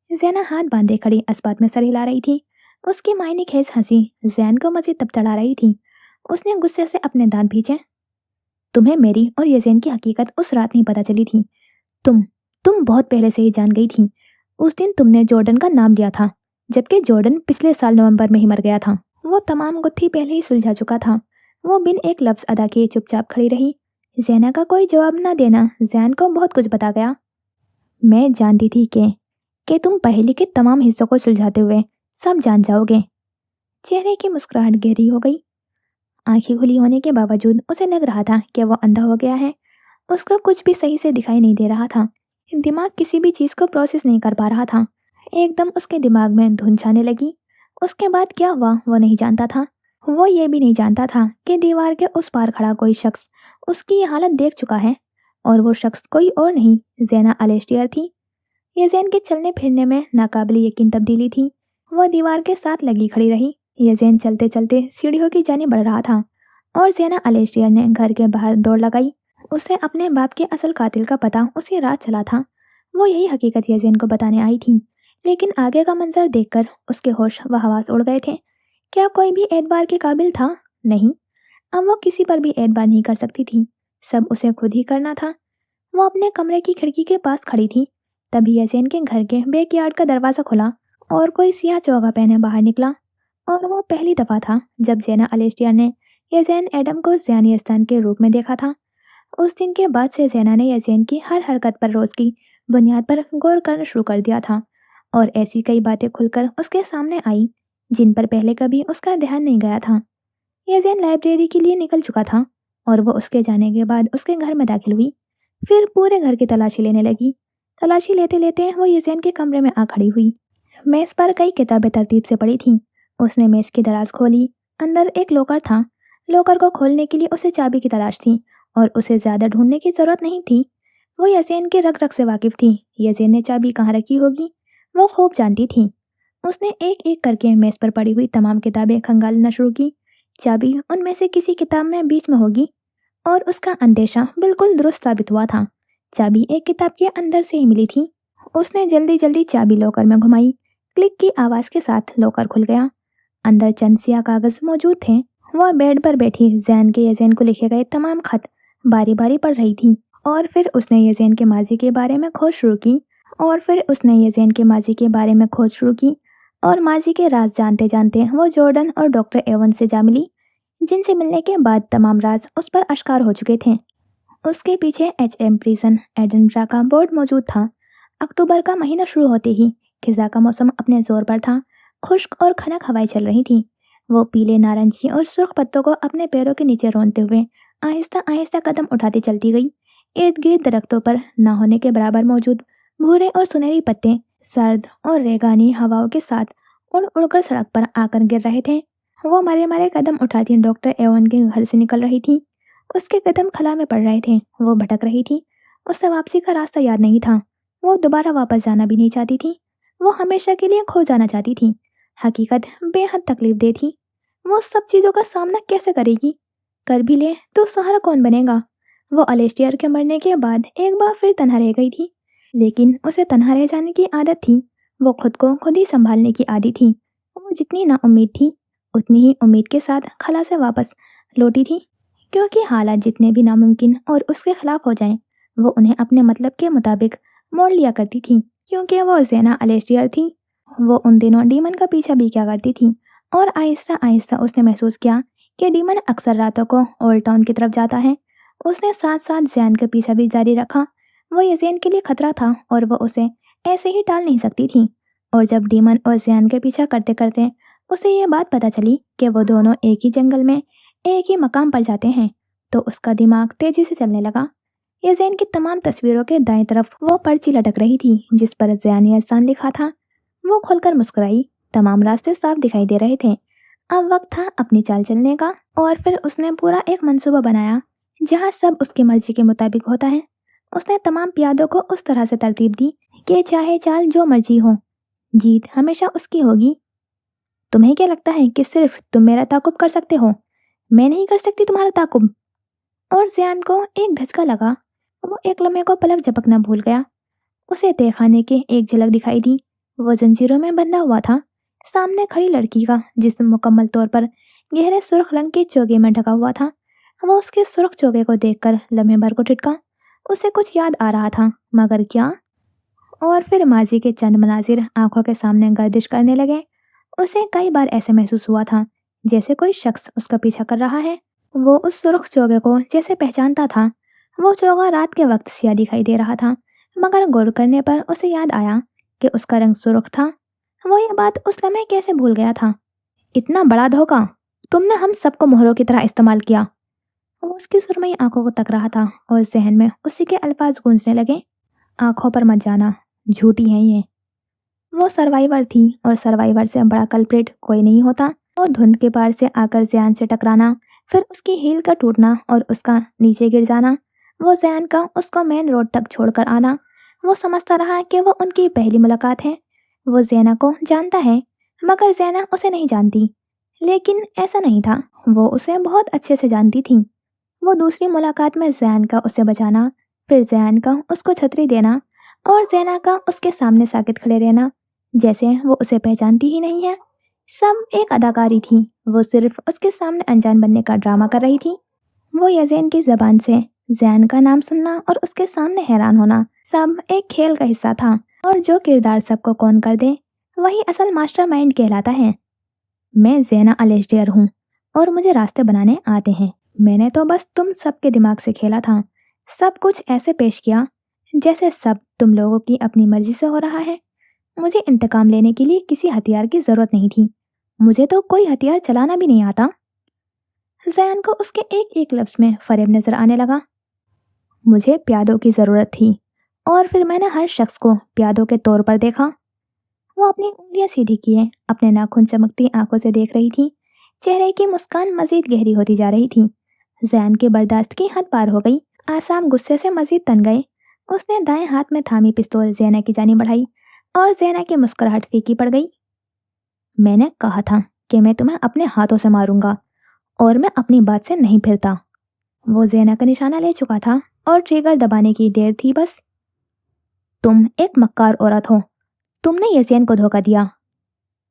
Speaker 1: ज़ैना हाथ बांधे खड़ी अस्पात में सर हिला रही थी। उसकी मायने खेज हंसी ज़ैन को मज़ीद तब चढ़ा रही थी। उसने गुस्से से अपने दांत भींचे। तुम्हें मेरी और यज़ेन की हकीकत उस रात नहीं पता चली थी। तुम बहुत पहले से ही जान गई थी। उस दिन तुमने जॉर्डन का नाम लिया था, जबकि जॉर्डन पिछले साल नवंबर में ही मर गया था। वो तमाम गुत्थी पहले ही सुलझा चुका था। वो बिन एक लफ्ज़ अदा किए चुपचाप खड़ी रही। ज़ैना का कोई जवाब न देना ज़ैन को बहुत कुछ बता गया। मैं जानती थी कि तुम पहेली के तमाम हिस्सों को सुलझाते हुए सब जान जाओगे। चेहरे की मुस्कुराहट गहरी हो गई। आंखें खुली होने के बावजूद उसे लग रहा था कि वो अंधा हो गया है। उसको कुछ भी सही से दिखाई नहीं दे रहा था। दिमाग किसी भी चीज़ को प्रोसेस नहीं कर पा रहा था। एकदम उसके दिमाग में धुन छाने लगी। उसके बाद क्या हुआ वो नहीं जानता था। वो ये भी नहीं जानता था कि दीवार के उस पार खड़ा कोई शख्स उसकी ये हालत देख चुका है, और वो शख्स कोई और नहीं ज़ैना अलेस्टियर थी। यज़ेन के चलने फिरने में नाकाबिले यकीन तब्दीली थी। वह दीवार के साथ लगी खड़ी रही। यज़ेन चलते चलते सीढ़ियों की जानिब बढ़ रहा था और ज़ैना अलेस्टियर ने घर के बाहर दौड़ लगाई। उसे अपने बाप के असल कातिल का पता उसी रात चला था। وہ یہی حقیقت یزین کو بتانے آئی تھی، لیکن آگے کا منظر دیکھ کر اس کے ہوش و حواس اڑ گئے تھے۔ کیا کوئی بھی اعتبار کے قابل تھا؟ نہیں، اب وہ کسی پر بھی اعتبار نہیں کر سکتی تھی، سب اسے خود ہی کرنا تھا۔ وہ اپنے کمرے کی کھڑکی کے پاس کھڑی تھی، تبھی یزین کے گھر کے بیک یارڈ کا دروازہ کھلا اور کوئی سیاہ چوگا پہنے باہر نکلا۔ اور وہ پہلی دفعہ تھا جب زینا الیسٹیر نے یزین ایڈم کو زیانیستان کے روپ میں دیکھا تھا۔ اس دن کے بعد سے زینا نے یزین کی ہر حرکت پر روز کی بنیاد پر غور کرنا شروع کر دیا تھا، اور ایسی کئی باتیں کھل کر اس کے سامنے آئی جن پر پہلے کبھی اس کا دھیان نہیں گیا تھا۔ یزین لائبریری کے لیے نکل چکا تھا اور وہ اس کے جانے کے بعد اس کے گھر میں داخل ہوئی، پھر پورے گھر کی تلاشی لینے لگی۔ تلاشی لیتے لیتے وہ یزین کے کمرے میں آ کھڑی ہوئی۔ میز پر کئی کتابیں ترتیب سے پڑی تھیں۔ اس نے میز کی دراز کھولی، اندر ایک لوکر تھا۔ لوکر کو کھولنے کے لیے اسے چابی کی تلاش تھی اور اسے زیادہ ڈھونڈنے کی ضرورت نہیں تھی۔ وہ یزین کے رگ رگ سے واقف تھی۔ یزین نے چابی کہاں رکھی ہوگی وہ خوب جانتی تھی۔ اس نے ایک ایک کر کے میز پر پڑی ہوئی تمام کتابیں کھنگالنا شروع کی۔ چابی ان میں سے کسی کتاب میں بیچ میں ہوگی، اور اس کا اندیشہ بالکل درست ثابت ہوا تھا۔ چابی ایک کتاب کے اندر سے ہی ملی تھی۔ اس نے جلدی جلدی چابی لوکر میں گھمائی۔ کلک کی آواز کے ساتھ لوکر کھل گیا۔ اندر چند سیاہ کاغذ موجود تھے۔ وہ بیڈ پر بیٹھی زین کے یزین کو لکھے گئے تمام خط باری باری پڑھ رہی تھی، اور پھر اس نے یزین کے ماضی کے بارے میں کھوج شروع کی اور ماضی کے راز جانتے جانتے وہ جارڈن اور ڈاکٹر ایون سے جا ملی، جن سے ملنے کے بعد تمام راز اس پر اشکار ہو چکے تھے۔ اس کے پیچھے ایچ ایم پریزن ایڈنبرا کا بورڈ موجود تھا۔ اکتوبر کا مہینہ شروع ہوتے ہی خزاں کا موسم اپنے زور پر تھا۔ خشک اور خنک ہوائیں چل رہی تھیں۔ وہ پیلے، نارنجی اور سرخ پتوں کو اپنے پیروں کے نیچے رونتے ہوئے آہستہ آہستہ قدم اٹھاتی چلتی گئی۔ ارد گرد درختوں پر نہ ہونے کے برابر موجود بھورے اور سنہری پتے سرد اور ریگانی ہواؤں کے ساتھ اڑ اڑ کر سڑک پر آ کر گر رہے تھے۔ وہ مرے مرے قدم اٹھاتی ڈاکٹر ایون کے گھر سے نکل رہی تھی۔ اس کے قدم خلا میں پڑ رہے تھے۔ وہ بھٹک رہی تھی۔ اسے واپسی کا راستہ یاد نہیں تھا۔ وہ دوبارہ واپس جانا بھی نہیں چاہتی تھی۔ وہ ہمیشہ کے لیے کھو جانا چاہتی تھی۔ حقیقت بے حد تکلیف دہ تھی۔ وہ سب چیزوں کا سامنا کیسے کرے گی؟ کر بھی لے تو سہارا کون بنے گا؟ وہ الیسٹیر کے مرنے کے بعد ایک بار پھر تنہا رہ گئی تھی، لیکن اسے تنہا رہ جانے کی عادت تھی۔ وہ خود کو خود ہی سنبھالنے کی عادی تھی۔ وہ جتنی نا امید تھی اتنی ہی امید کے ساتھ خلا سے واپس لوٹی تھی، کیونکہ حالات جتنے بھی ناممکن اور اس کے خلاف ہو جائیں وہ انہیں اپنے مطلب کے مطابق موڑ لیا کرتی تھی، کیونکہ وہ زینا الیسٹیر تھی۔ وہ ان دنوں ڈیمن کا پیچھا بھی کیا کرتی تھی، اور آہستہ آہستہ اس نے محسوس کیا کہ ڈیمن اکثر راتوں کو اولڈ ٹاؤن کی طرف جاتا ہے۔ اس نے ساتھ ساتھ زین کا پیچھا بھی جاری رکھا۔ وہ یزین کے لیے خطرہ تھا اور وہ اسے ایسے ہی ٹال نہیں سکتی تھی۔ اور جب ڈیمن اور زین کے پیچھا کرتے کرتے اسے یہ بات پتہ چلی کہ وہ دونوں ایک ہی جنگل میں ایک ہی مقام پر جاتے ہیں، تو اس کا دماغ تیزی سے چلنے لگا۔ یزین کی تمام تصویروں کے دائیں طرف وہ پرچی لٹک رہی تھی جس پر زیانیستان لکھا تھا۔ وہ کھل کر مسکرائی۔ تمام راستے صاف دکھائی دے رہے تھے۔ اب وقت تھا اپنی چال چلنے کا، اور پھر اس نے پورا ایک منصوبہ بنایا جہاں سب اس کی مرضی کے مطابق ہوتا ہے۔ اس نے تمام پیادوں کو اس طرح سے ترتیب دی کہ چاہے چال جو مرضی ہو، جیت ہمیشہ اس کی ہوگی۔ تمہیں کیا لگتا ہے کہ صرف تم میرا تعاقب کر سکتے ہو؟ میں نہیں کر سکتی تمہارا تعاقب؟ اور زیان کو ایک دھچکا لگا۔ وہ ایک لمحے کو پلک جھپکنا بھول گیا۔ اسے تہہ خانے کی ایک جھلک دکھائی دی۔ وہ زنجیروں میں بندھا ہوا تھا۔ سامنے کھڑی لڑکی کا جسم مکمل طور پر گہرے سرخ رنگ کے چوگے میں ڈھکا ہوا تھا۔ وہ اس کے سرخ چوگے کو دیکھ کر لمحے بھر کو ٹھٹکا۔ اسے کچھ یاد آ رہا تھا، مگر کیا؟ اور پھر ماضی کے چند مناظر آنکھوں کے سامنے گردش کرنے لگے۔ اسے کئی بار ایسے محسوس ہوا تھا جیسے کوئی شخص اس کا پیچھا کر رہا ہے۔ وہ اس سرخ چوگے کو جیسے پہچانتا تھا۔ وہ چوگا رات کے وقت سیاہ دکھائی دے رہا تھا، مگر غور کرنے پر اسے یاد آیا کہ اس کا رنگ سرخ تھا۔ وہ یہ بات اس لمحے کیسے بھول گیا تھا؟ اتنا بڑا دھوکہ! تم نے ہم سب کو مہروں کی طرح استعمال کیا۔ وہ اس کی سرمئی آنکھوں کو تک رہا تھا اور ذہن میں اسی کے الفاظ گونجنے لگے۔ آنکھوں پر مت جانا، جھوٹی ہیں یہ۔ وہ سروائیور تھی، اور سروائیور سے بڑا کلپریٹ کوئی نہیں ہوتا۔ وہ دھند کے پار سے آ کر زیان سے ٹکرانا، پھر اس کی ہیل کا ٹوٹنا اور اس کا نیچے گر جانا، وہ زیان کا اس کو مین روڈ تک چھوڑ کر آنا۔ وہ سمجھتا رہا کہ وہ ان کی پہلی ملاقات ہے۔ وہ زینا کو جانتا ہے، مگر زینا اسے نہیں جانتی۔ لیکن ایسا نہیں تھا، وہ اسے بہت اچھے سے جانتی تھی۔ وہ دوسری ملاقات میں زیان کا اسے بچانا، پھر زیان کا اس کو چھتری دینا और ज़ैना का उसके सामने साकित खड़े रहना जैसे वो उसे पहचानती ही नहीं है। सब एक अदाकारी थी, वो सिर्फ उसके सामने अनजान बनने का ड्रामा कर रही थी। वो यज़ेन की ज़बान से ज़ैन का नाम सुनना और उसके सामने हैरान होना सब एक खेल का हिस्सा था, और जो किरदार सबको कौन कर दे वही असल मास्टरमाइंड कहलाता है। मैं ज़ैना अलेस्टियर हूँ और मुझे रास्ते बनाने आते हैं। मैंने तो बस तुम सबके दिमाग से खेला था, सब कुछ ऐसे पेश किया जैसे सब तुम लोगों की अपनी मर्जी से हो रहा है। मुझे इंतकाम लेने के लिए किसी हथियार की जरूरत नहीं थी, मुझे तो कोई हथियार चलाना भी नहीं आता। ज़ैन को उसके एक एक लफ्ज में फरेब नजर आने लगा। मुझे प्यादों की जरूरत थी और फिर मैंने हर शख्स को प्यादों के तौर पर देखा। वो अपनी उंगलियां सीधी किए अपने नाखून चमकती आंखों से देख रही थी। चेहरे की मुस्कान मजीद गहरी होती जा रही थी। ज़ैन के बर्दाश्त की हद पार हो गई। आसाम गुस्से से मजीद तन गए। उसने दाएं हाथ में थामी पिस्तौल ज़ैना की जानी बढ़ाई और ज़ैना की मुस्कुराहट फीकी पड़ गई। मैंने कहा था कि मैं तुम्हें अपने हाथों से मारूंगा और मैं अपनी बात से नहीं फिरता। वो ज़ैना का निशाना ले चुका था और ट्रिगर दबाने की देर थी बस। तुम एक मक्कार औरत हो, तुमने यज़ेन को धोखा दिया।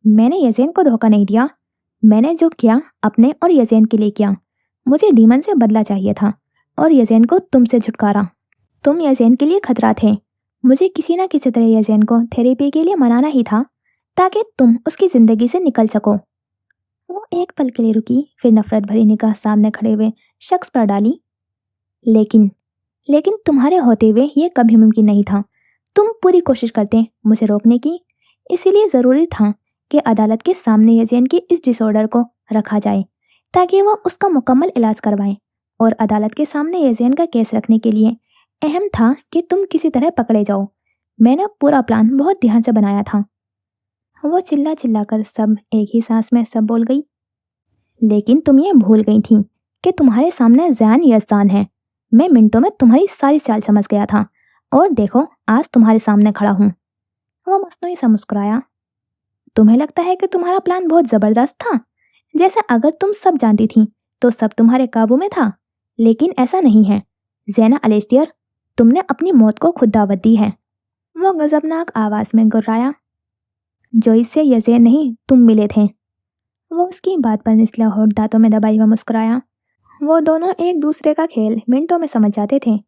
Speaker 1: मैंने यज़ेन को धोखा नहीं दिया, मैंने जो किया अपने और यज़ेन के लिए किया। मुझे डीमन से बदला चाहिए था और यज़ेन को तुमसे छुटकारा। तुम यज़ेन के लिए खतरा थे, मुझे किसी न किसी तरह यज़ेन को थेरेपी के लिए मनाना ही था ताकि तुम उसकी ज़िंदगी से निकल सको। वो एक पल के लिए रुकी, फिर नफरत भरी निगाह सामने खड़े हुए शख्स पर डाली। लेकिन लेकिन तुम्हारे होते हुए ये कभी मुमकिन नहीं था। तुम पूरी कोशिश करते मुझे रोकने की, इसीलिए ज़रूरी था कि अदालत के सामने यज़ेन की इस डिसऑर्डर को रखा जाए ताकि वो उसका मुकम्मल इलाज करवाएं। और अदालत के सामने यज़ेन का केस रखने के लिए अहम था कि तुम किसी तरह पकड़े जाओ। मैंने पूरा प्लान बहुत ध्यान से बनाया था। वो चिल्ला चिल्ला कर सब एक ही सांस में सब बोल गई। लेकिन तुम ये भूल गई थी कि तुम्हारे सामने ज़ैन यज़दान है। मैं मिनटों में तुम्हारी सारी चाल समझ गया था और देखो आज तुम्हारे सामने खड़ा हूँ। वो मस्नुई सा मुस्कुराया। तुम्हें लगता है कि तुम्हारा प्लान बहुत ज़बरदस्त था, जैसे अगर तुम सब जानती थी तो सब तुम्हारे काबू में था, लेकिन ऐसा नहीं है। ज़ैना अलेस्टियर, तुमने अपनी मौत को खुद दावत दी है। वो गजबनाक आवाज़ में गुर्राया। जो इससे यज़ेन नहीं तुम मिले थे। वो उसकी बात पर निचला होठ दांतों में दबाई हुआ मुस्कुराया। वो दोनों एक दूसरे का खेल मिनटों में समझ जाते थे।